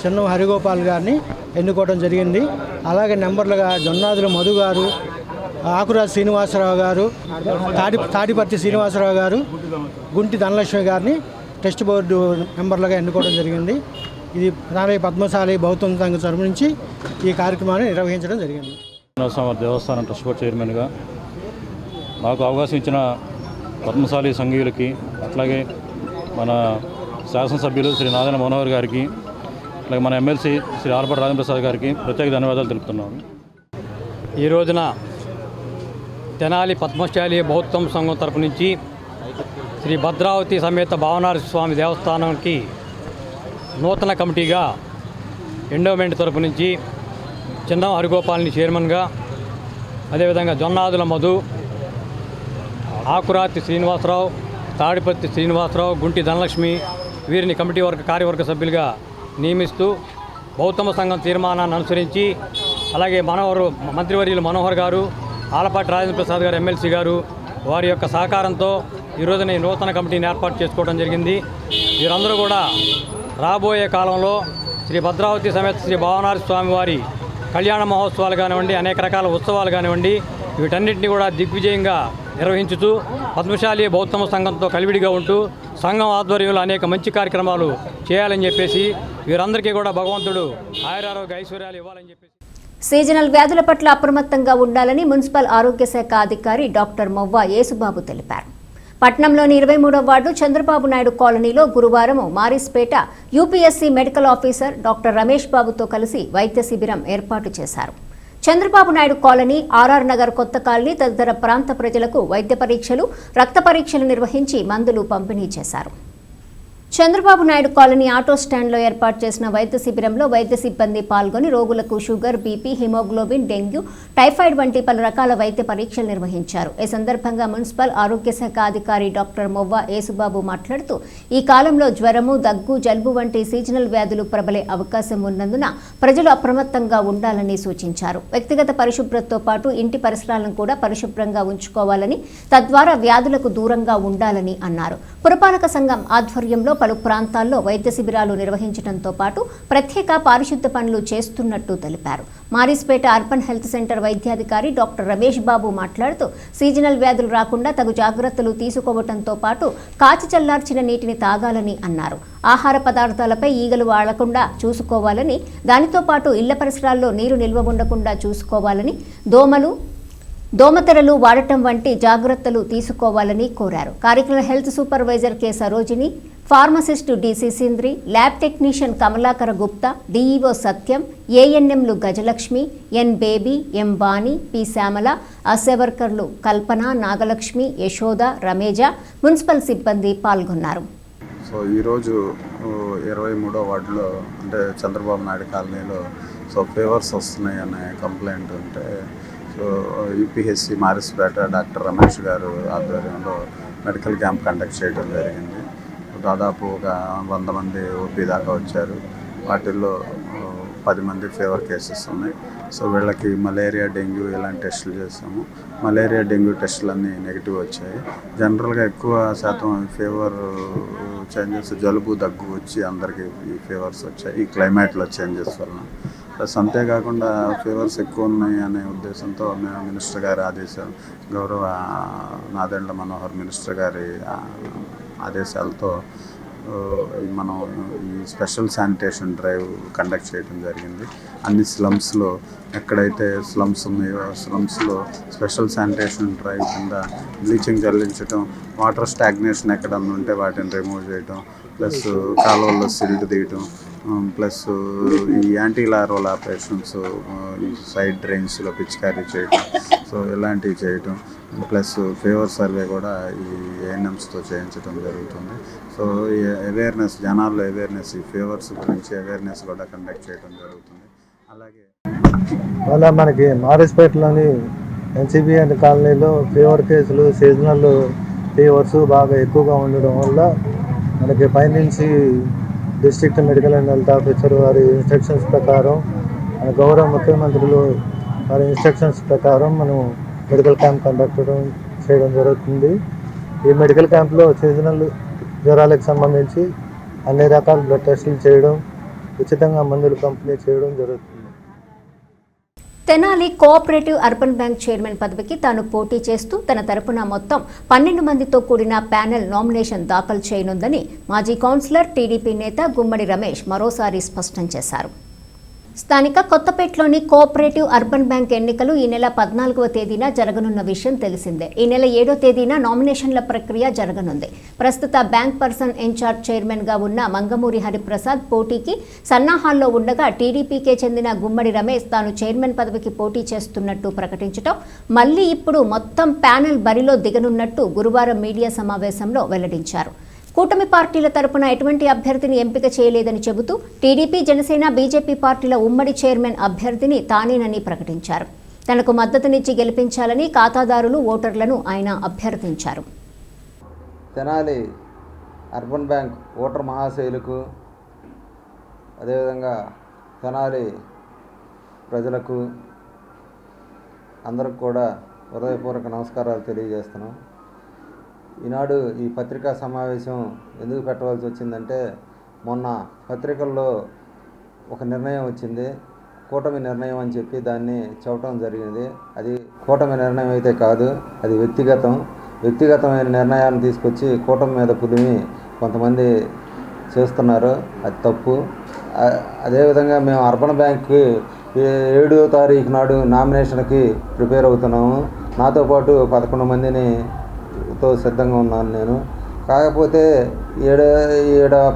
చిన్నం హరిగోపాల్ గారిని ఎన్నుకోవడం జరిగింది. అలాగే నెంబర్లుగా జొన్నాదుల మధు గారు, ఆకురాజు శ్రీనివాసరావు గారు, తాడిపర్తి శ్రీనివాసరావు గారు, గుంటి ధనలక్ష్మి గారిని ట్రస్ట్ బోర్డు మెంబర్లుగా ఎన్నుకోవడం జరిగింది. ఇది ప్రధాన పద్మశాలి బౌద్ధ సంఘం తరఫు నుంచి ఈ కార్యక్రమాన్ని నిర్వహించడం జరిగింది. దేవస్థానం ట్రస్ట్ బోర్డు చైర్మన్గా నాకు అవకాశం ఇచ్చిన పద్మశాలి సంఘీయులకి, అట్లాగే మన శాసనసభ్యులు శ్రీ నాదన మనోహర్ గారికి, అలాగే మన ఎమ్మెల్సీ శ్రీ ఆలపాటి రాజేంద్ర ప్రసాద్ గారికి ప్రత్యేక ధన్యవాదాలు తెలుపుతున్నాను. ఈ రోజున తెనాలి పద్మశాలి బౌద్ధం సంఘం తరపు నుంచి శ్రీ భద్రావతి సమేత భావనార్షి స్వామి దేవస్థానానికి నూతన కమిటీగా ఎండోమెంట్ తరపు నుంచి చిన్నం హరిగోపాల్ని చైర్మన్గా, అదేవిధంగా జొన్నాదుల మధు, ఆకురాతి శ్రీనివాసరావు, తాడిపత్తి శ్రీనివాసరావు, గుంటి ధనలక్ష్మి వీరిని కమిటీ కార్యవర్గ సభ్యులుగా నియమిస్తూ బౌద్ధమ సంఘం తీర్మానాన్ని అనుసరించి, అలాగే మంత్రివర్యులు మనోహర్ గారు, ఆలపాటి రాజేంద్ర ప్రసాద్ గారు ఎమ్మెల్సీ గారు వారి యొక్క సహకారంతో ఈరోజున ఈ నూతన కమిటీని ఏర్పాటు చేసుకోవడం జరిగింది. వీరందరూ కూడా రాబోయే కాలంలో శ్రీ భద్రావతి సమేత శ్రీ భావనార్షి స్వామి వారి కళ్యాణ మహోత్సవాలు కానివ్వండి, అనేక రకాల ఉత్సవాలు కానివ్వండి, వీటన్నింటినీ కూడా దిగ్విజయంగా నిర్వహించుతూ పద్మశాలి బౌద్ధమ సంఘంతో కలివిడిగా ఉంటూ సంఘం ఆధ్వర్యంలో అనేక మంచి కార్యక్రమాలు చేయాలని చెప్పేసి వీరందరికీ కూడా భగవంతుడు ఆయురారోగ్య ఐశ్వర్యాలు ఇవ్వాలని చెప్పేసి. సీజనల్ వ్యాధుల పట్ల అప్రమత్తంగా ఉండాలని మున్సిపల్ ఆరోగ్య శాఖ అధికారి డాక్టర్ మొవ్వ యేసుబాబు తెలిపారు. పట్నంలోని 23వ వార్డు చంద్రబాబు నాయుడు కాలనీలో గురువారం Marispeta UPSC medical officer doctor Ramesh బాబుతో కలిసి వైద్య శిబిరం ఏర్పాటు చేశారు. చంద్రబాబు నాయుడు కాలనీ, ఆర్ఆర్ నగర్ కొత్త కాలనీ తదితర ప్రాంత ప్రజలకు వైద్య పరీక్షలు, రక్త పరీక్షలు నిర్వహించి మందులు పంపిణీ చేశారు. చంద్రబాబు నాయుడు కాలనీ ఆటో స్టాండ్లో ఏర్పాటు చేసిన వైద్య శిబిరంలో వైద్య సిబ్బంది పాల్గొని రోగులకు sugar, BP, haemoglobin, dengue, typhoid వంటి పలు రకాల వైద్య పరీక్షలు నిర్వహించారు. ఈ సందర్భంగా మున్సిపల్ ఆరోగ్య శాఖ అధికారి డాక్టర్ మొవ్వ యేసుబాబు మాట్లాడుతూ ఈ కాలంలో జ్వరము, దగ్గు, జలుబు వంటి సీజనల్ వ్యాధులు ప్రబలే అవకాశం ఉన్నందున ప్రజలు అప్రమత్తంగా ఉండాలని సూచించారు. వ్యక్తిగత పరిశుభ్రతతో పాటు ఇంటి పరిసరాలను కూడా పరిశుభ్రంగా ఉంచుకోవాలని, తద్వారా వ్యాధులకు దూరంగా ఉండాలని అన్నారు. పురపాలక సంఘం ఆధ్వర్యంలో పలు ప్రాంతాల్లో వైద్య శిబిరాలు నిర్వహించడంతో పాటు ప్రత్యేక పారిశుద్ధ పనులు చేస్తున్నట్టు తెలిపారు. మారిస్పేట అర్బన్ హెల్త్ సెంటర్ వైద్యాధికారి డాక్టర్ రమేష్ బాబు మాట్లాడుతూ సీజనల్ వ్యాధులు రాకుండా తగు జాగ్రత్తలు తీసుకోవడంతో పాటు కాచి చల్లార్చిన నీటిని తాగాలని అన్నారు. ఆహార పదార్థాలపై ఈగలు వాడకుండా చూసుకోవాలని, దానితో పాటు ఇళ్ల పరిసరాల్లో నీరు నిల్వ ఉండకుండా చూసుకోవాలని, దోమతెరలు వాడటం వంటి జాగ్రత్తలు తీసుకోవాలని కోరారు. కార్యక్రమ health supervisor K Sarojini, pharmacist D Sisindri, lab technician Kamalakara Gupta, DEO Satyam, ఏఎన్ఎంలు Gajalakshmi, N Baby, M Vani, P Shyamala, ASHA వర్కర్లు కల్పన, నాగలక్ష్మి, యశోద, రమేజ, మున్సిపల్ సిబ్బంది పాల్గొన్నారు. సో ఈరోజు 23వ వార్డులో అంటే చంద్రబాబు నాయుడు కాలనీలో ఫీవర్స్ వస్తున్నాయి అనే కంప్లైంట్ ఉంటే యూపీహెచ్సి మారిస్పేట డాక్టర్ రమేష్ గారు ఆధ్వర్యంలో మెడికల్ క్యాంప్ కండక్ట్ చేయడం జరిగింది. దాదాపు ఒక 100 మంది ఓపీ దాకా వచ్చారు. వాటిల్లో 10 మంది ఫీవర్ కేసెస్ ఉన్నాయి. సో వీళ్ళకి మలేరియా, డెంగ్యూ ఇలాంటి టెస్టులు చేసాము. మలేరియా, డెంగ్యూ టెస్టులు అన్నీ నెగిటివ్ వచ్చాయి. జనరల్గా ఎక్కువ శాతం ఫీవర్ చేంజెస్, జలుబు, దగ్గు వచ్చి అందరికీ ఈ ఫీవర్స్ వచ్చాయి ఈ క్లైమేట్లో చేంజెస్ వలన. ప్లస్ అంతేకాకుండా ఫీవర్స్ ఎక్కువ ఉన్నాయి అనే ఉద్దేశంతో మేము మినిస్టర్ గారి ఆదేశాలు, గౌరవ నాదెండ్ల మనోహర్ మినిస్టర్ గారి ఆదేశాలతో మనం ఈ స్పెషల్ శానిటేషన్ డ్రైవ్ కండక్ట్ చేయడం జరిగింది. అన్ని స్లమ్స్లో ఎక్కడైతే స్లమ్స్ ఉన్నాయో స్లమ్స్లో స్పెషల్ శానిటేషన్ డ్రైవ్ కింద బ్లీచింగ్ చల్లించడం, వాటర్ స్టాగ్నేషన్ ఎక్కడన్నా ఉంటే వాటిని రిమూవ్ చేయడం, ప్లస్ కాలువల్లో సిల్ట్ తీయటం, ప్లస్ ఈ యాంటీ లార్వల్ ఆపరేషన్స్ ఈ సైడ్ డ్రైన్స్లో పిచికారీ చేయటం, సో ఇలాంటివి చేయటం, ప్లస్ ఫీవర్ సర్వే కూడా ఈ ఏఎన్ఎంస్తో చేయించడం జరుగుతుంది. సో ఈ అవేర్నెస్, జనాల్లో అవేర్నెస్, ఈ ఫీవర్స్ గురించి అవేర్నెస్ కూడా కండక్ట్ చేయడం జరుగుతుంది. అలాగే అలా మనకి మారిస్పేటలోని ఎన్సిబిఎన్ కాలనీలో ఫీవర్ కేసులు, సీజనల్ ఫీవర్స్ బాగా ఎక్కువగా ఉండడం వల్ల మనకి పైనుంచి district medical and health officer వారి ఇన్స్ట్రక్షన్స్ ప్రకారం, మన గౌరవ ముఖ్యమంత్రులు వారి ఇన్స్ట్రక్షన్స్ ప్రకారం మనం మెడికల్ క్యాంప్ కండక్ట్ చేయడం జరుగుతుంది. ఈ మెడికల్ క్యాంప్లో సీజనల్ జ్వరాలకు సంబంధించి అన్ని రకాల బ్లడ్ టెస్టులు చేయడం, ఉచితంగా మందులు పంపిణీ చేయడం జరుగుతుంది. Tenali cooperative urban bank chairman పదవికి తాను పోటీ చేస్తూ తన తరపున మొత్తం 12 మందితో కూడిన ప్యానెల్ నామినేషన్ దాఖలు చేయనుందని మాజీ కౌన్సిలర్, టీడీపీ నేత గుమ్మడి రమేష్ మరోసారి స్పష్టం చేశారు. స్థానిక కొత్తపేటలోని కోఆపరేటివ్ అర్బన్ బ్యాంక్ ఎన్నికలు ఈ నెల 14వ తేదీన జరగనున్న విషయం తెలిసిందే. ఈ నెల 7వ తేదీన నామినేషన్ల ప్రక్రియ జరగనుంది. ప్రస్తుత బ్యాంక్ పర్సన్ ఇన్ఛార్జ్ చైర్మన్గా ఉన్న మంగమూరి హరిప్రసాద్ పోటీకి సన్నాహాల్లో ఉండగా టీడీపీకే చెందిన గుమ్మడి రమేష్ తాను చైర్మన్ పదవికి పోటీ చేస్తున్నట్టు ప్రకటించడం, మళ్లీ ఇప్పుడు మొత్తం ప్యానెల్ బరిలో దిగనున్నట్టు గురువారం మీడియా సమావేశంలో వెల్లడించారు. కూటమి పార్టీల తరపున ఎటువంటి అభ్యర్థిని ఎంపిక చేయలేదని చెబుతూ టీడీపీ, జనసేన, బీజేపీ పార్టీల ఉమ్మడి చైర్మన్ అభ్యర్థిని తానేనని ప్రకటించారు. తనకు మద్దతునిచ్చి గెలిపించాలని ఖాతాదారులు, ఓటర్లను ఆయన అభ్యర్థించారు. తెనాలి అర్బన్ బ్యాంక్ ఓటర్ మహాశైలుకు, అదేవిధంగా తెనాలి ప్రజలకు అందరికి కూడా హృదయపూర్వక నమస్కారాలు తెలియజేస్తున్నాం. ఈనాడు ఈ పత్రికా సమావేశం ఎందుకు పెట్టవలసి వచ్చిందంటే, మొన్న పత్రికల్లో ఒక నిర్ణయం వచ్చింది, కూటమి నిర్ణయం అని చెప్పి దాన్ని చెప్పడం జరిగింది. అది కూటమి నిర్ణయం అయితే కాదు, అది వ్యక్తిగతమైన నిర్ణయాన్ని తీసుకొచ్చి కూటమి మీద పులిమి కొంతమంది చేస్తున్నారు. అది తప్పు. అదేవిధంగా మేము అర్బన్ బ్యాంక్కి 7వ తారీఖు నాడు నామినేషన్కి ప్రిపేర్ అవుతున్నాము. నాతో పాటు 11 మందిని సిద్ధంగా ఉన్నాను నేను. కాకపోతే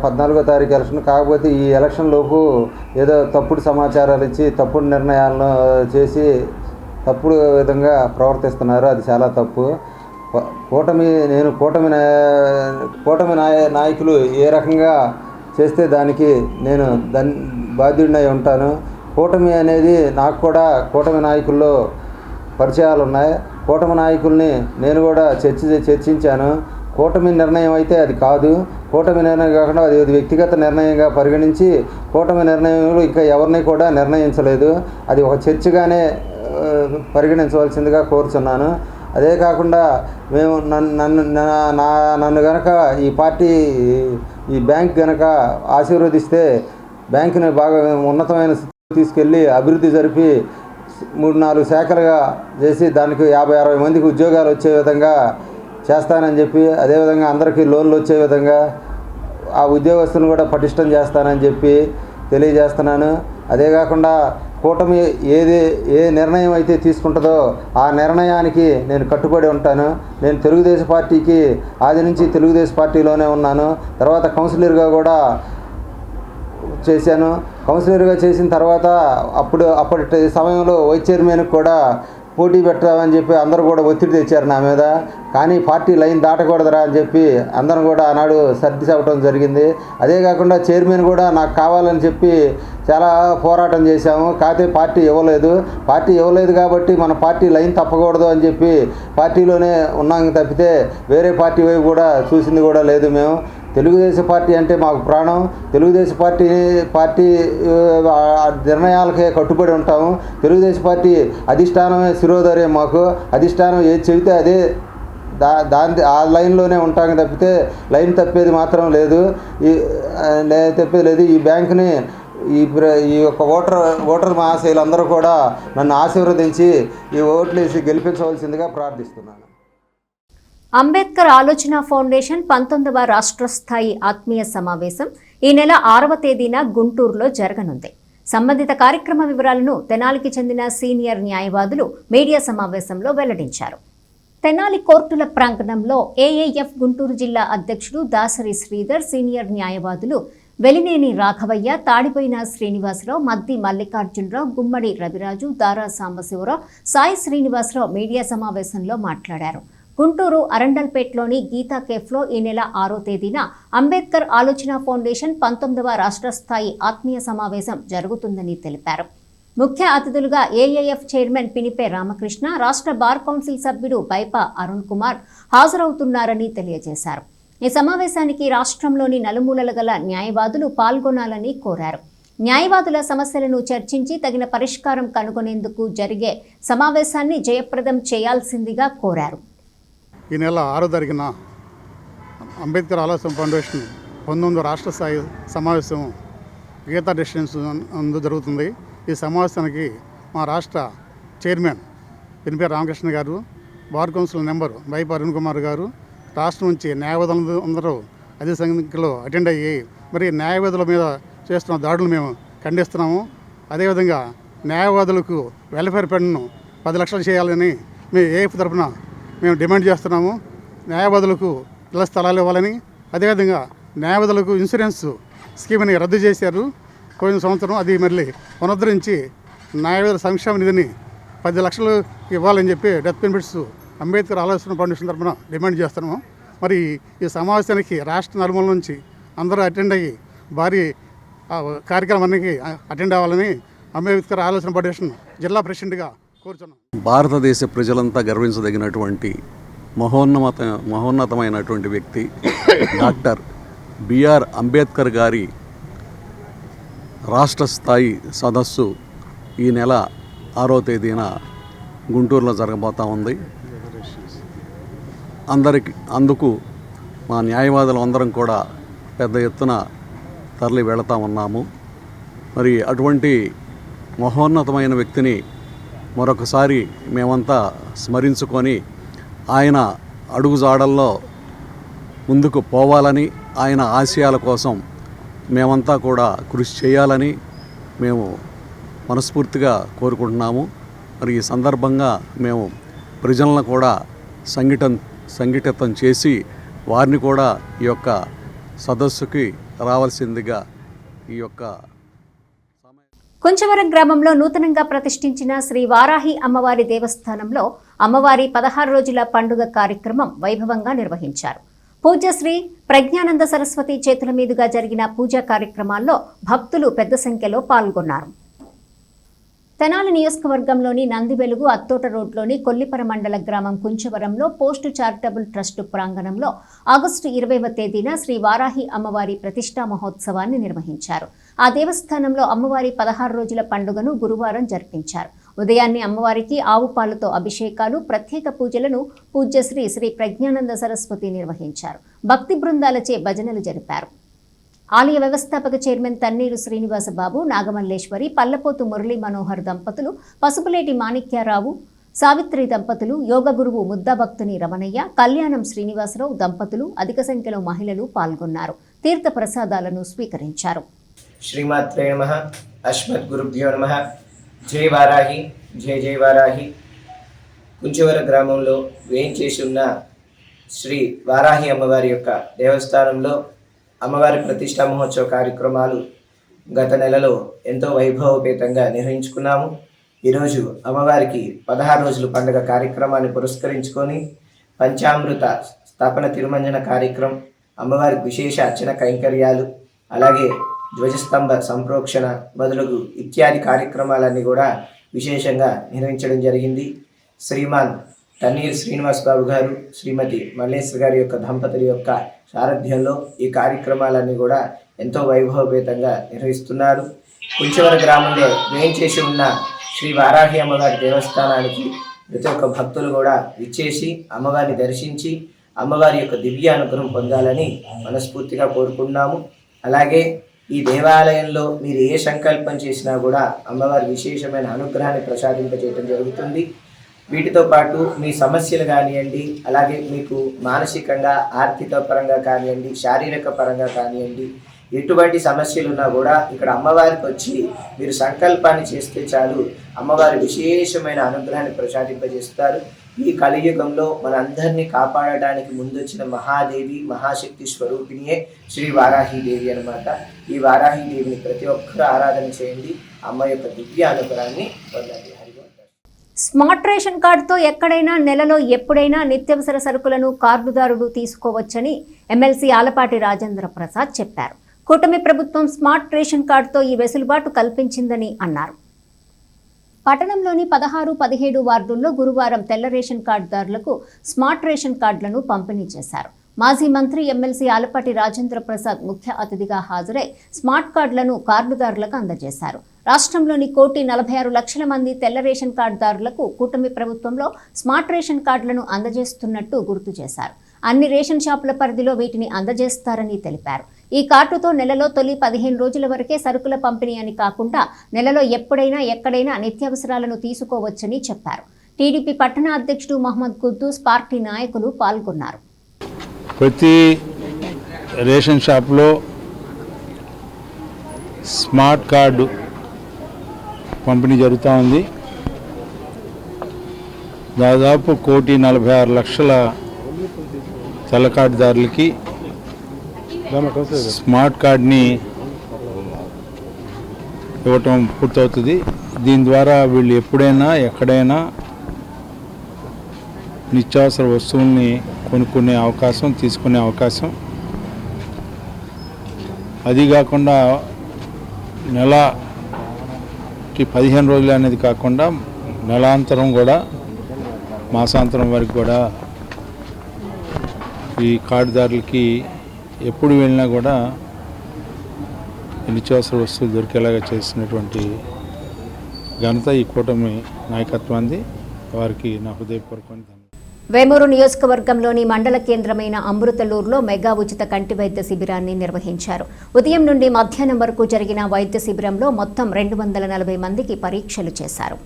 14వ తారీఖు ఎలక్షన్, కాకపోతే ఈ ఎలక్షన్ లోపు ఏదో తప్పుడు సమాచారాలు ఇచ్చి తప్పుడు నిర్ణయాలను చేసి తప్పుడు విధంగా ప్రవర్తిస్తున్నారు. అది చాలా తప్పు. కూటమి నాయకులు ఏ రకంగా చేస్తే దానికి నేను బాధ్యుడినై ఉంటాను. కూటమి అనేది నాకు కూడా కూటమి నాయకుల్లో పరిచయాలు ఉన్నాయి. కూటమి నాయకుల్ని నేను కూడా చర్చించాను. కూటమి నిర్ణయం అయితే అది కాదు. కూటమి నిర్ణయం కాకుండా అది వ్యక్తిగత నిర్ణయంగా పరిగణించి కూటమి నిర్ణయంలో ఇంకా ఎవరిని కూడా నిర్ణయించలేదు. అది ఒక చర్చగానే పరిగణించవలసిందిగా కోరుచున్నాను. అదే కాకుండా మేము నన్ను గనక ఈ బ్యాంక్ గనక ఆశీర్వదిస్తే బ్యాంకుని బాగా ఉన్నతమైన స్థితికి తీసుకెళ్ళి అభివృద్ధి జరిపి 3-4 శాఖలుగా చేసి దానికి 50-60 మందికి ఉద్యోగాలు వచ్చే విధంగా చేస్తానని చెప్పి, అదేవిధంగా అందరికీ లోన్లు వచ్చే విధంగా ఆ ఉద్యోగస్తులను కూడా పటిష్టం చేస్తానని చెప్పి తెలియజేస్తున్నాను. అదే కాకుండా కూటమి ఏ నిర్ణయం అయితే తీసుకుంటుందో ఆ నిర్ణయానికి నేను కట్టుబడి ఉంటాను. నేను తెలుగుదేశం పార్టీకి ఆది నుంచి తెలుగుదేశం పార్టీలోనే ఉన్నాను. తర్వాత కౌన్సిలర్గా కూడా చేశాను. కౌన్సిలర్గా చేసిన తర్వాత అప్పటి సమయంలో వైస్ చైర్మన్కి కూడా పోటీ పెట్టామని చెప్పి అందరూ కూడా ఒత్తిడి తెచ్చారు నా మీద. కానీ పార్టీ లైన్ దాటకూడదురా అని చెప్పి అందరం కూడా ఆనాడు సర్ది చెప్పడం జరిగింది. అదే కాకుండా చైర్మన్ కూడా నాకు కావాలని చెప్పి చాలా పోరాటం చేశాము. కాకపోతే పార్టీ ఇవ్వలేదు కాబట్టి మన పార్టీ లైన్ తప్పకూడదు అని చెప్పి పార్టీలోనే ఉన్నాం తప్పితే వేరే పార్టీ వైపు కూడా చూసింది కూడా లేదు. మేము తెలుగుదేశం పార్టీ అంటే మాకు ప్రాణం. తెలుగుదేశం పార్టీ నిర్ణయాలకే కట్టుబడి ఉంటాము. తెలుగుదేశం పార్టీ అధిష్టానమే శిరోధర్యం. మాకు అధిష్టానం ఏది చెబితే అదే ఆ లైన్లోనే ఉంటాం తప్పితే లైన్ తప్పేది మాత్రం లేదు. ఈ బ్యాంకుని ఈ యొక్క ఓటర్ మహాశయులందరూ కూడా నన్ను ఆశీర్వదించి ఈ ఓట్లేసి గెలిపించవలసిందిగా ప్రార్థిస్తున్నాను. అంబేద్కర్ ఆలోచన ఫౌండేషన్ 19వ రాష్ట్ర స్థాయి ఆత్మీయ సమావేశం ఈ నెల 6వ తేదీన గుంటూరులో జరగనుంది. సంబంధిత కార్యక్రమ వివరాలను తెనాలికి చెందిన సీనియర్ న్యాయవాదులు మీడియా సమావేశంలో వెల్లడించారు. తెనాలి కోర్టుల ప్రాంగణంలో ఏఏఎఫ్ గుంటూరు జిల్లా అధ్యక్షుడు దాసరి శ్రీధర్, సీనియర్ న్యాయవాదులు వెలినేని రాఘవయ్య, తాడిపోయిన శ్రీనివాసరావు, మద్ది మల్లికార్జునరావు, గుమ్మడి రవిరాజు, దారా సాంబశివరావు, సాయి శ్రీనివాసరావు మీడియా సమావేశంలో మాట్లాడారు. గుంటూరు అరండల్పేట్లోని గీతా కేఫ్లో ఈ నెల 6వ తేదీన అంబేద్కర్ ఆలోచన ఫౌండేషన్ 19వ రాష్ట్ర స్థాయి ఆత్మీయ సమావేశం జరుగుతుందని తెలిపారు. ముఖ్య అతిథులుగా ఏఏఎఫ్ చైర్మన్ పినిపే రామకృష్ణ, రాష్ట్ర బార్ కౌన్సిల్ సభ్యుడు బైపా అరుణ్ కుమార్ హాజరవుతున్నారని తెలియజేశారు. ఈ సమావేశానికి రాష్ట్రంలోని నలుమూలల గల న్యాయవాదులు పాల్గొనాలని కోరారు. న్యాయవాదుల సమస్యలను చర్చించి తగిన పరిష్కారం కనుగొనేందుకు జరిగే సమావేశాన్ని జయప్రదం చేయాల్సిందిగా కోరారు. ఈ నెల 6వ తారీఖున అంబేద్కర్ ఆలోచన ఫౌండేషన్ 19వ రాష్ట్ర స్థాయి సమావేశం గీతా రెసిడెన్స్ నందు జరుగుతుంది. ఈ సమావేశానికి మా రాష్ట్ర చైర్మన్ పినిపే రామకృష్ణ గారు, bar council member బైపా Arun Kumar గారు, రాష్ట్రం నుంచి న్యాయవాదులు అందరూ అధిక సంఖ్యలో అటెండ్ అయ్యి మరి న్యాయవాదుల మీద చేస్తున్న దాడులు మేము ఖండిస్తున్నాము. అదేవిధంగా న్యాయవాదులకు వెల్ఫేర్ ఫండ్ను 10 లక్షలు చేయాలని మేము ఏఎఫ్ తరఫున మేము డిమాండ్ చేస్తున్నాము. న్యాయవాదులకు ఇళ్ల స్థలాలు ఇవ్వాలని, అదేవిధంగా న్యాయవాదులకు ఇన్సూరెన్స్ స్కీమ్ని రద్దు చేశారు పోయిన సంవత్సరం. అది మళ్ళీ పునరుద్ధరించి న్యాయవాదుల సంక్షేమ నిధిని 10 లక్షలు ఇవ్వాలని చెప్పి డెత్ బెనిఫిట్స్ అంబేద్కర్ ఆలోచన ఫౌండేషన్ తరఫున డిమాండ్ చేస్తున్నాము. మరి ఈ సమావేశానికి రాష్ట్ర నలుమూల నుంచి అందరూ అటెండ్ అయ్యి భారీ కార్యక్రమానికి అటెండ్ అవ్వాలని అంబేద్కర్ ఆలోచన ఫౌండేషన్ జిల్లా ప్రెసిడెంట్గా కోరుచున్నాం. భారతదేశ ప్రజలంతా గర్వించదగినటువంటి మహోన్నతమైనటువంటి వ్యక్తి డాక్టర్ బిఆర్ అంబేద్కర్ గారి రాష్ట్ర స్థాయి సదస్సు ఈ నెల 6వ తేదీన గుంటూరులో జరగబోతూ ఉంది. అందుకు మా న్యాయవాదులు అందరం కూడా పెద్ద ఎత్తున తరలి వెళతా ఉన్నాము. మరి అటువంటి మహోన్నతమైన వ్యక్తిని మరొకసారి మేమంతా స్మరించుకొని ఆయన అడుగుజాడల్లో ముందుకు పోవాలని, ఆయన ఆశయాల కోసం మేమంతా కూడా కృషి చేయాలని మేము మనస్ఫూర్తిగా కోరుకుంటున్నాము. మరి ఈ సందర్భంగా మేము ప్రజలను కూడా సంఘటితం చేసి వారిని కూడా ఈ యొక్క సదస్సుకి రావాల్సిందిగా ఈ యొక్క కుంచవరం గ్రామంలో నూతనంగా ప్రతిష్ఠించిన శ్రీ వారాహి అమ్మవారి దేవస్థానంలో అమ్మవారి 16 రోజుల పండుగ కార్యక్రమం వైభవంగా నిర్వహించారు. పూజ్యశ్రీ ప్రజ్ఞానంద సరస్వతి చేతుల మీదుగా జరిగిన పూజా కార్యక్రమాల్లో భక్తులు పెద్ద సంఖ్యలో పాల్గొన్నారు. తెనాలి నియోజకవర్గంలోని నందివెలుగు అత్తోట రోడ్లోని కొల్లిపర మండల గ్రామం కుంచవరంలో పోస్టు చారిటబుల్ ట్రస్ట్ ప్రాంగణంలో ఆగస్టు 20వ తేదీన శ్రీ వారాహి అమ్మవారి ప్రతిష్టా మహోత్సవాన్ని నిర్వహించారు. ఆ దేవస్థానంలో అమ్మవారి 16 రోజుల పండుగను గురువారం జరిపించారు. ఉదయాన్నే అమ్మవారికి ఆవు పాలతో అభిషేకాలు, ప్రత్యేక పూజలను పూజ్యశ్రీ శ్రీ ప్రజ్ఞానంద సరస్వతి నిర్వహించారు. భక్తి బృందాలచే భజనలు జరిపారు. ఆలయ వ్యవస్థాపక చైర్మన్ తన్నీరు శ్రీనివాసబాబు, నాగమల్లేశ్వరి, పల్లపోతు మురళీ మనోహర్ దంపతులు, పసుపులేటి మాణిక్యారావు, సావిత్రి దంపతులు, యోగ గురువు ముద్దాభక్తుని రమణయ్య, కళ్యాణం శ్రీనివాసరావు దంపతులు, అధిక సంఖ్యలో మహిళలు పాల్గొన్నారు. తీర్థ ప్రసాదాలను స్వీకరించారు. శ్రీమాత్రే నమః. అస్మద్ గురుభ్యో నమః. జై వారాహి, జై జై వారాహి. కుంచవర గ్రామంలో వేయించేసి ఉన్న శ్రీ వారాహి అమ్మవారి యొక్క దేవస్థానంలో అమ్మవారి ప్రతిష్టా మహోత్సవ కార్యక్రమాలు గత నెలలో ఎంతో వైభవపేతంగా నిర్వహించుకున్నాము. ఈరోజు అమ్మవారికి 16 రోజుల పండుగ కార్యక్రమాన్ని పురస్కరించుకొని పంచామృత స్థాపన తిరుమంజన కార్యక్రమం, అమ్మవారికి విశేష అర్చన కైంకర్యాలు, అలాగే ధ్వజస్తంభ సంప్రోక్షణ మొదలగు ఇత్యాది కార్యక్రమాలన్నీ కూడా విశేషంగా నిర్వహించడం జరిగింది. శ్రీమాన్ తన్నీరు శ్రీనివాసబాబు గారు, శ్రీమతి మల్లేశ్వరి గారి యొక్క దంపతుల యొక్క సారథ్యంలో ఈ కార్యక్రమాలన్నీ కూడా ఎంతో వైభవపేతంగా నిర్వహిస్తున్నారు. కుంచవర గ్రామంలో వేయించేసి ఉన్న శ్రీ వారాహి అమ్మవారి దేవస్థానానికి ప్రతి ఒక్క భక్తులు కూడా విచ్చేసి అమ్మవారిని దర్శించి అమ్మవారి యొక్క దివ్య అనుగ్రహం పొందాలని మనస్ఫూర్తిగా కోరుకున్నాము. అలాగే ఈ దేవాలయంలో మీరు ఏ సంకల్పం చేసినా కూడా అమ్మవారి విశేషమైన అనుగ్రహాన్ని ప్రసాదింపజేయడం జరుగుతుంది. వీటితో పాటు మీ సమస్యలు కానివ్వండి, అలాగే మీకు మానసికంగా, ఆర్థిక పరంగా కానివ్వండి, శారీరక పరంగా కానివ్వండి, ఎటువంటి సమస్యలు ఉన్నా కూడా ఇక్కడ అమ్మవారికి వచ్చి మీరు సంకల్పాన్ని చేస్తే చాలు అమ్మవారి విశేషమైన అనుగ్రహాన్ని ప్రసాదింపజేస్తారు. ఈ కలియుగంలో మనందరినీ కాపాడడానికి ముందొచ్చిన మహాదేవి, మహాశక్తి స్వరూపిణియే శ్రీ వారాహీదేవి అనమాట. ఈ వారాహీదేవిని ప్రతి ఒక్కరూ ఆరాధన చేయండి, అమ్మ యొక్క దివ్య అనుగ్రహాన్ని పొందండి. స్మార్ట్ రేషన్ కార్డుతో ఎక్కడైనా, నెలలో ఎప్పుడైనా నిత్యావసర సరుకులను కార్డుదారుడు తీసుకోవచ్చని ఎమ్మెల్సీ ఆలపాటి రాజేంద్ర ప్రసాద్ చెప్పారు. కూటమి ప్రభుత్వం స్మార్ట్ రేషన్ కార్డుతో ఈ వెసులుబాటు కల్పించిందని అన్నారు. పట్టణంలోని 16, 17 వార్డుల్లో గురువారం తెల్ల రేషన్ కార్డుదారులకు స్మార్ట్ రేషన్ కార్డులను పంపిణీ చేశారు. మాజీ మంత్రి ఎమ్మెల్సీ ఆలపాటి రాజేంద్ర ప్రసాద్ ముఖ్య అతిథిగా హాజరై స్మార్ట్ కార్డులను కార్డుదారులకు అందజేశారు. రాష్ట్రంలోని 1,46,00,000 మంది తెల్ల రేషన్ కార్డుదారులకు కూటమి ప్రభుత్వంలో స్మార్ట్ రేషన్ కార్డులను అందజేస్తున్నట్టు గుర్తు చేశారు. అన్ని రేషన్ షాపుల పరిధిలో వీటిని అందజేస్తారని తెలిపారు. ఈ కార్డుతో నెలలో తొలి 15 రోజుల వరకే సరుకుల పంపిణీ అని కాకుండా నెలలో ఎప్పుడైనా, ఎక్కడైనా నిత్యావసరాలను తీసుకోవచ్చని చెప్పారు. టీడీపీ పట్టణ అధ్యక్షుడు మహమ్మద్ కుద్దూస్, పార్టీ నాయకులు పాల్గొన్నారు. ప్రతి రేషన్ షాప్లో స్మార్ట్ కార్డు పంపిణీ జరుగుతూ ఉంది. దాదాపు 1,46,00,000 తెల్ల కార్డుదారులకి స్మార్ట్ కార్డ్ని ఇవ్వటం పూర్తవుతుంది. దీని ద్వారా వీళ్ళు ఎప్పుడైనా, ఎక్కడైనా నిత్యావసర వస్తువుల్ని కొనుక్కునే అవకాశం, తీసుకునే అవకాశం. అది కాకుండా నెలకి 15 రోజులు అనేది కాకుండా నెలాంతరం కూడా, మాసాంతరం వరకు కూడా ఈ కార్డుదారులకి ఎప్పుడు వెళ్ళినా కూడా నిత్యావసర వస్తువులు దొరికేలాగా చేసినటువంటి ఘనత ఈ కూటమి నాయకత్వాన్ని. వారికి నా హృదయపూర్వక వేమూరు నియోజకవర్గంలోని మండల కేంద్రమైన అమృతలూరులో మెగా ఉచిత కంటి వైద్య శిబిరాన్ని నిర్వహించారు. ఉదయం నుండి మధ్యాహ్నం వరకు జరిగిన వైద్య శిబిరంలో మొత్తం 240 మందికి పరీక్షలు చేశారు.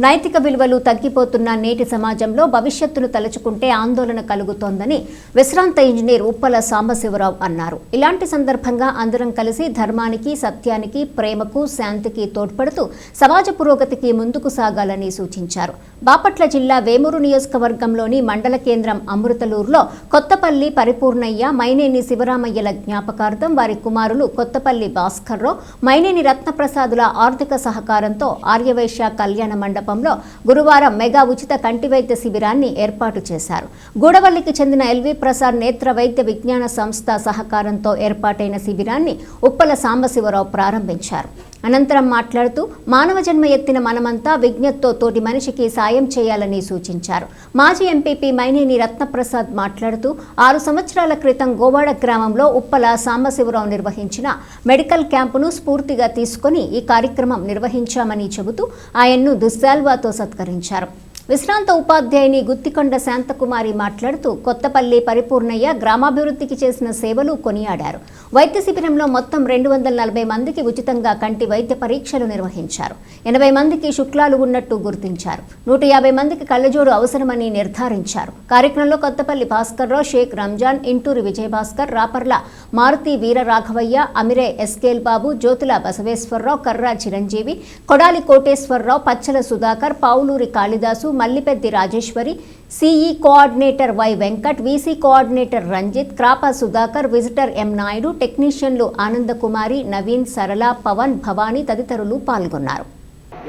నైతిక విలువలు తగ్గిపోతున్న నేటి సమాజంలో భవిష్యత్తును తలుచుకుంటే ఆందోళన కలుగుతోందని విశ్రాంత ఇంజనీర్ ఉప్పల సాంబశివరావు అన్నారు. ఇలాంటి సందర్భంగా అందరం కలిసి ధర్మానికి, సత్యానికి, ప్రేమకు, శాంతికి తోడ్పడుతూ సమాజ పురోగతికి ముందుకు సాగాలని సూచించారు. బాపట్ల జిల్లా వేమూరు నియోజకవర్గంలోని మండల కేంద్రం అమృతలూరులో కొత్తపల్లి పరిపూర్ణయ్య, మైనేని శివరామయ్యల జ్ఞాపకార్థం వారి కుమారులు కొత్తపల్లి భాస్కర్రావు, మైనేని రత్నప్రసాదుల ఆర్థిక సహకారంతో ఆర్యవైశ్య కళ్యాణ మండపంలో గురువారం మెగా ఉచిత కంటి వైద్య శిబిరాన్ని ఏర్పాటు చేశారు. గూడవల్లికి చెందిన ఎల్వి ప్రసాద్ నేత్ర వైద్య విజ్ఞాన సంస్థ సహకారంతో ఏర్పాటైన శిబిరాన్ని ఉప్పల సాంబశివరావు ప్రారంభించారు. అనంతరం మాట్లాడుతూ మానవ జన్మ ఎత్తిన మనమంతా విజ్ఞతతో తోటి మనిషికి సాయం చేయాలని సూచించారు. మాజీ ఎంపీపీ మైనేని రత్నప్రసాద్ మాట్లాడుతూ 6 సంవత్సరాల క్రితం గోవాడ గ్రామంలో ఉప్పల సాంబశివరావు నిర్వహించిన మెడికల్ క్యాంపును స్ఫూర్తిగా తీసుకుని ఈ కార్యక్రమం నిర్వహించామని చెబుతూ ఆయన్ను దుశ్శాల్వాతో సత్కరించారు. విశ్రాంత ఉపాధ్యాయుని గుత్తికొండ శాంతకుమారి మాట్లాడుతూ కొత్తపల్లి పరిపూర్ణయ్య గ్రామాభివృద్ధికి చేసిన సేవలు కొనియాడారు. వైద్య శిబిరంలో మొత్తం 240 మందికి ఉచితంగా కంటి వైద్య పరీక్షలు నిర్వహించారు. 80 మందికి శుక్లాలు ఉన్నట్టు గుర్తించారు. 150 మందికి కళ్ళజోడు అవసరమని నిర్ధారించారు. కార్యక్రమంలో Kothapalli Bhaskarrao, Sheikh Ramzan, Inturi Vijayabhaskar, Raparla Maruti Veeraraghavaiah, Amire Eskel Babu, Jyothula Basaveswararao, Karra Chiranjeevi, Kodali Koteswararao, Pachala Sudhakar, Pavuluri Kalidasu, Mallipeddi Rajeswari, CE coordinator Y Venkat, VC coordinator Ranjith, Krapa Sudhakar, visitor M Naidu, టెక్నీషియన్లు ఆనందకుమారి, నవీన్, సరళ, పవన్, భవానీ తదితరులు పాల్గొన్నారు.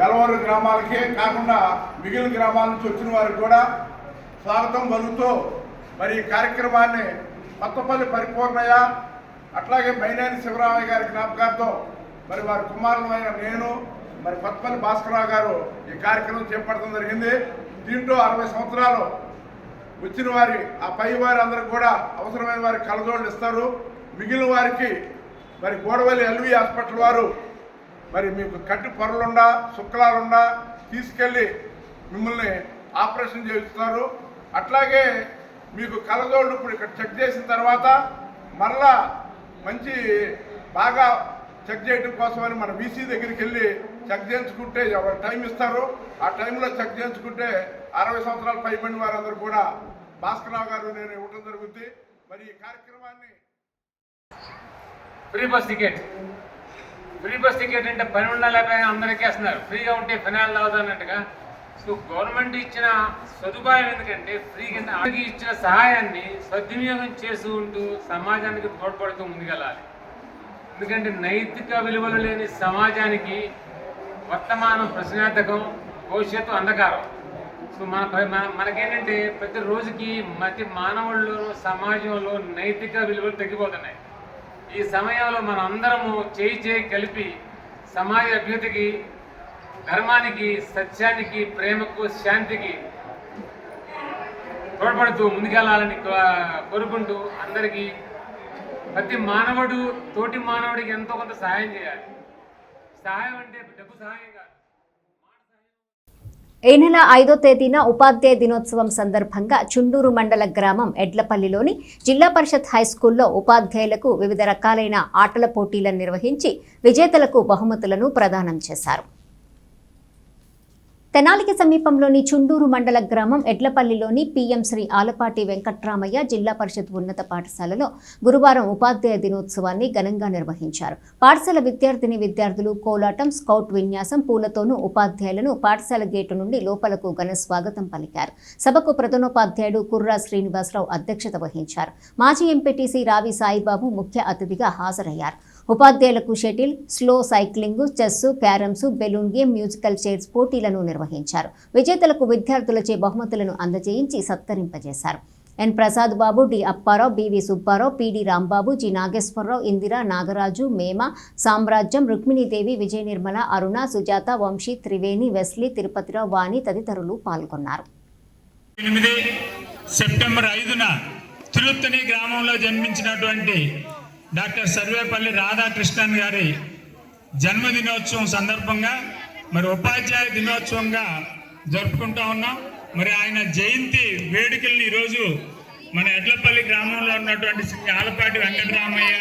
గలవరు గ్రామాలకే కాకుండా మిగిలిన గ్రామాల నుంచి వచ్చిన వారికి కూడా స్వాగతం పలుకుతూ మరి ఈ కార్యక్రమాన్ని కొత్తపల్లి పరిపూర్ణయ్య అట్లాగే మైనేని శివరామయ్య గారి జ్ఞాపకార్థం మరి వారి కుమారులమైన నేను మరి కొత్తపల్లి భాస్కరరావు గారు ఈ కార్యక్రమం చేపట్టడం జరిగింది. దీంట్లో 60 సంవత్సరాలు వచ్చిన వారి ఆ పై వారి అందరికి కూడా అవసరమైన వారికి కళ్ళజోళ్ళు ఇస్తారు. మిగిలిన వారికి మరి గోడవల్లి ఎల్వి హాస్పిటల్ వారు మరి మీకు కంటి పొరలుండా శుక్లాలుండా తీసుకెళ్ళి మిమ్మల్ని ఆపరేషన్ చేయిస్తారు. అట్లాగే మీకు కళ్ళజోళ్ళు ఇప్పుడు ఇక్కడ చెక్ చేసిన తర్వాత మరలా మంచి బాగా చెక్ చేయడం కోసమని మన వీసీ దగ్గరికి వెళ్ళి చెక్ చేయించుకుంటే ఎవరు టైం ఇస్తారు, ఆ టైంలో చెక్ చేయించుకుంటే 60 సంవత్సరాల పైబడిన వారందరూ కూడా భాస్కరరావు గారు నేను ఇవ్వడం జరుగుతుంది. మరి ఈ కార్యక్రమాన్ని ఫ్రీ బస్ టికెట్ అంటే పని ఉండాలి అందరికీ వేస్తున్నారు. ఫ్రీగా ఉంటే ఫినాయిల్ తాగుతానట్టుగా. సో గవర్నమెంట్ ఇచ్చిన సదుపాయం ఎందుకంటే ఫ్రీగా అందరికీ ఇచ్చిన సహాయాన్ని సద్వినియోగం చేసుకుంటూ సమాజానికి తోడ్పడుతూ ముందుకెళ్ళాలి. ఎందుకంటే నైతిక విలువలు లేని సమాజానికి వర్తమానం ప్రశ్నార్థకం, భవిష్యత్తు అంధకారం. సో మనకేంటంటే ప్రతి రోజుకి ప్రతి మానవుల్లో సమాజంలో నైతిక విలువలు తగ్గిపోతున్నాయి. ఈ సమయంలో మనం అందరము చేయి కలిపి సమాజ అభ్యున్నతికి, ధర్మానికి, సత్యానికి, ప్రేమకు, శాంతికి తోడ్పడుతూ ముందుకెళ్ళాలని కోరుకుంటూ అందరికీ ప్రతి మానవుడు తోటి మానవుడికి ఎంతో కొంత సహాయం చేయాలి. సహాయం అంటే డబ్బు సహాయం కాదు. ఈ నెల 5వ తేదీన ఉపాధ్యాయ దినోత్సవం సందర్భంగా చుండూరు మండల గ్రామం ఎడ్లపల్లిలోని జిల్లా పరిషత్ హైస్కూల్లో ఉపాధ్యాయులకు వివిధ రకాలైన ఆటల పోటీలను నిర్వహించి విజేతలకు బహుమతులను ప్రదానం చేశారు. తెనాలికి సమీపంలోని చుండూరు మండల గ్రామం ఎడ్లపల్లిలోని పీఎం శ్రీ ఆలపాటి వెంకట్రామయ్య జిల్లా పరిషత్ ఉన్నత పాఠశాలలో గురువారం ఉపాధ్యాయ దినోత్సవాన్ని ఘనంగా నిర్వహించారు. పాఠశాల విద్యార్థులు కోలాటం, స్కౌట్ విన్యాసం, పూలతోనూ ఉపాధ్యాయులను పాఠశాల గేటు నుండి లోపలకు ఘన స్వాగతం పలికారు. సభకు ప్రధానోపాధ్యాయుడు కుర్రా శ్రీనివాసరావు అధ్యక్షత వహించారు. మాజీ ఎంపీటీసీ రావి సాయిబాబు ముఖ్య అతిథిగా హాజరయ్యారు. ఉపాధ్యాయులకు shuttle, slow cycling, chess, carroms, balloon game, musical chairs పోటీలను నిర్వహించారు. విజేతలకు విద్యార్థులచే బహుమతులను అందజేయించి సత్కరింపజేశారు. ఎన్ ప్రసాద్ బాబు, డి అప్పారావు, బివి సుబ్బారావు, పిడి రాంబాబు, జి నాగేశ్వరరావు, ఇందిరా, నాగరాజు, మేమ, సామ్రాజ్యం, రుక్మిణీదేవి, విజయ నిర్మల, అరుణ, సుజాత, వంశీ, త్రివేణి, వెస్లీ, తిరుపతిరావు, వాణి తదితరులు పాల్గొన్నారు. 8 సెప్టెంబర్ 5న తిరుత్తని గ్రామంలో జన్మించినటువంటి డాక్టర్ సర్వేపల్లి రాధాకృష్ణన్ గారి జన్మదినోత్సవం సందర్భంగా మరి ఉపాధ్యాయ దినోత్సవంగా జరుపుకుంటా ఉన్నాం. మరి ఆయన జయంతి వేడుకల్ని ఈరోజు మన ఎడ్లపల్లి గ్రామంలో ఉన్నటువంటి శ్రీ ఆలపాటి వెంకటరామయ్య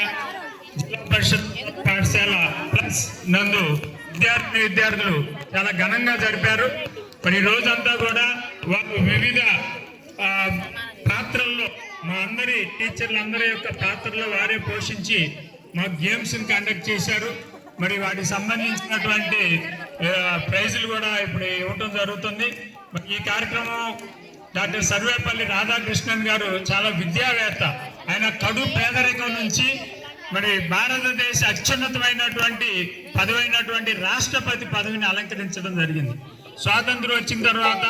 జిల్లా పరిషత్ పాఠశాల ప్లస్ నందు విద్యార్థులు చాలా ఘనంగా జరిపారు. మరి ఈ రోజంతా కూడా వారు వివిధ పాత్రల్లో మా అందరి టీచర్లందరి యొక్క పాత్రలో వారే పోషించి మా గేమ్స్ని కండక్ట్ చేశారు. మరి వాటికి సంబంధించినటువంటి ప్రైజులు కూడా ఇప్పుడు ఇవ్వటం జరుగుతుంది. ఈ కార్యక్రమం డాక్టర్ సర్వేపల్లి రాధాకృష్ణన్ గారు చాలా విద్యావేత్త. ఆయన కడు పేదరికం నుంచి మరి భారతదేశ అత్యున్నతమైనటువంటి పదవైనటువంటి రాష్ట్రపతి పదవిని అలంకరించడం జరిగింది. స్వాతంత్రం వచ్చిన తర్వాత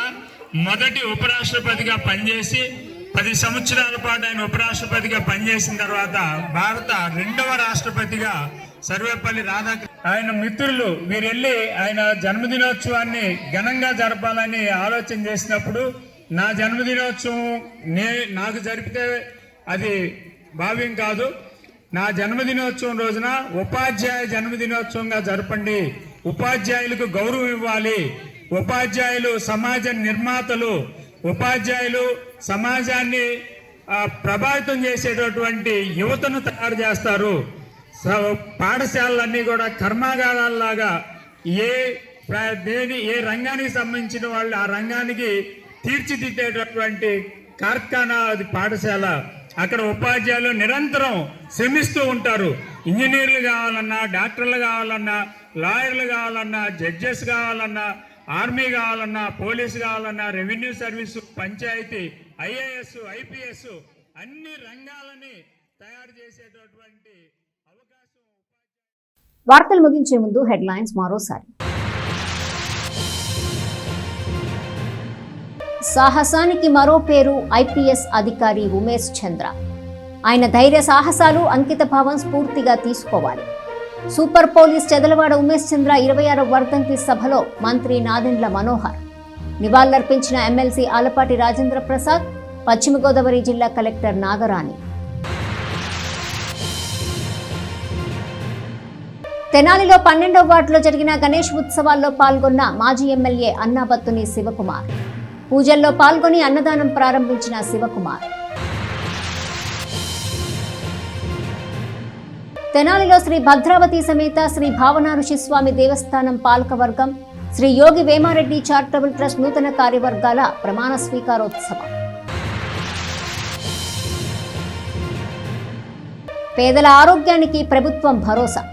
మొదటి ఉపరాష్ట్రపతిగా పనిచేసి 10 సంవత్సరాల పాటు ఆయన ఉపరాష్ట్రపతిగా పనిచేసిన తర్వాత భారత 2వ రాష్ట్రపతిగా సర్వేపల్లి రాధాకృష్ణ ఆయన మిత్రులు వీరెళ్ళి ఆయన జన్మదినోత్సవాన్ని ఘనంగా జరపాలని ఆలోచన చేసినప్పుడు నా జన్మదినోత్సవం నాకు జరిపితే అది భావ్యం కాదు, నా జన్మదినోత్సవం రోజున ఉపాధ్యాయ జన్మదినోత్సవంగా జరపండి, ఉపాధ్యాయులకు గౌరవం ఇవ్వాలి, ఉపాధ్యాయులు సమాజ నిర్మాతలు, ఉపాధ్యాయులు సమాజాన్ని ప్రభావితం చేసేటటువంటి యువతను తయారు చేస్తారు, పాఠశాలలన్నీ కూడా కర్మాగారాల్లాగా ఏ రంగానికి సంబంధించిన వాళ్ళు ఆ రంగానికి తీర్చిదిద్దేటటువంటి కార్ఖానా అది పాఠశాల. అక్కడ ఉపాధ్యాయులు నిరంతరం శ్రమిస్తూ ఉంటారు. ఇంజనీర్లు కావాలన్నా, డాక్టర్లు కావాలన్నా, లాయర్లు కావాలన్నా, జడ్జెస్ కావాలన్నా, ఆర్మీ కావాలన్నా, పోలీసు కావాలన్నా, revenue service, panchayati, IAS, IPS అన్ని రంగాలని తయారు చేసేటటువంటి అవకాశం. వార్తలు ముగించే ముందు హెడ్లైన్స్ మరోసారి. సాహసానికి మరో పేరు ఐపీఎస్ అధికారి ఉమేష్ చంద్ర. ఆయన ధైర్య సాహసాలు, అంకిత భావం స్ఫూర్తిగా తీసుకోవాలి. సూపర్ పోలీస్ చెదలవాడ ఉమేష్ చంద్ర 26వ వర్ధంతి సభలో మంత్రి నాదెండ్ల మనోహర్. నివాళులర్పించిన ఎమ్మెల్సీ ఆలపాటి రాజేంద్ర ప్రసాద్, పశ్చిమ గోదావరి జిల్లా కలెక్టర్ నాగరాణి. తెనాలిలో 12వ వార్డులో జరిగిన గణేష్ ఉత్సవాల్లో పాల్గొన్న మాజీ ఎమ్మెల్యే అన్నాబత్తుని శివకుమార్. పూజల్లో పాల్గొని అన్నదానం ప్రారంభించిన శివకుమార్. తెనాలిలో శ్రీ భద్రావతి సమేత శ్రీ భావనా ఋషిస్వామి దేవస్థానం పాలకవర్గం, శ్రీ యోగి వేమారెడ్డి చారిటబుల్ ట్రస్ట్ నూతన కార్యవర్గాల ప్రమాణ స్వీకారోత్సవం. పేదల ఆరోగ్యానికి ప్రభుత్వం భరోసా.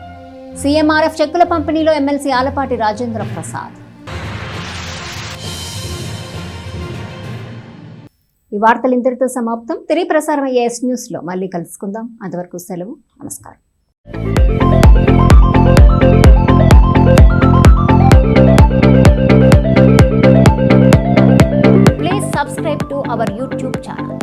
సీఎంఆర్ఎఫ్ చెక్కుల పంపిణీలో ఎమ్మెల్సీ ఆలపాటి రాజేంద్ర ప్రసాద్. ఈ వార్తలు ఇంతటితో సమాప్తం. తిరిగి ప్రసారమయ్యే ఎస్ న్యూస్ లో మళ్ళీ కలుసుకుందాం. అంతవరకు సెలవు. నమస్కారం. Please subscribe to our YouTube channel.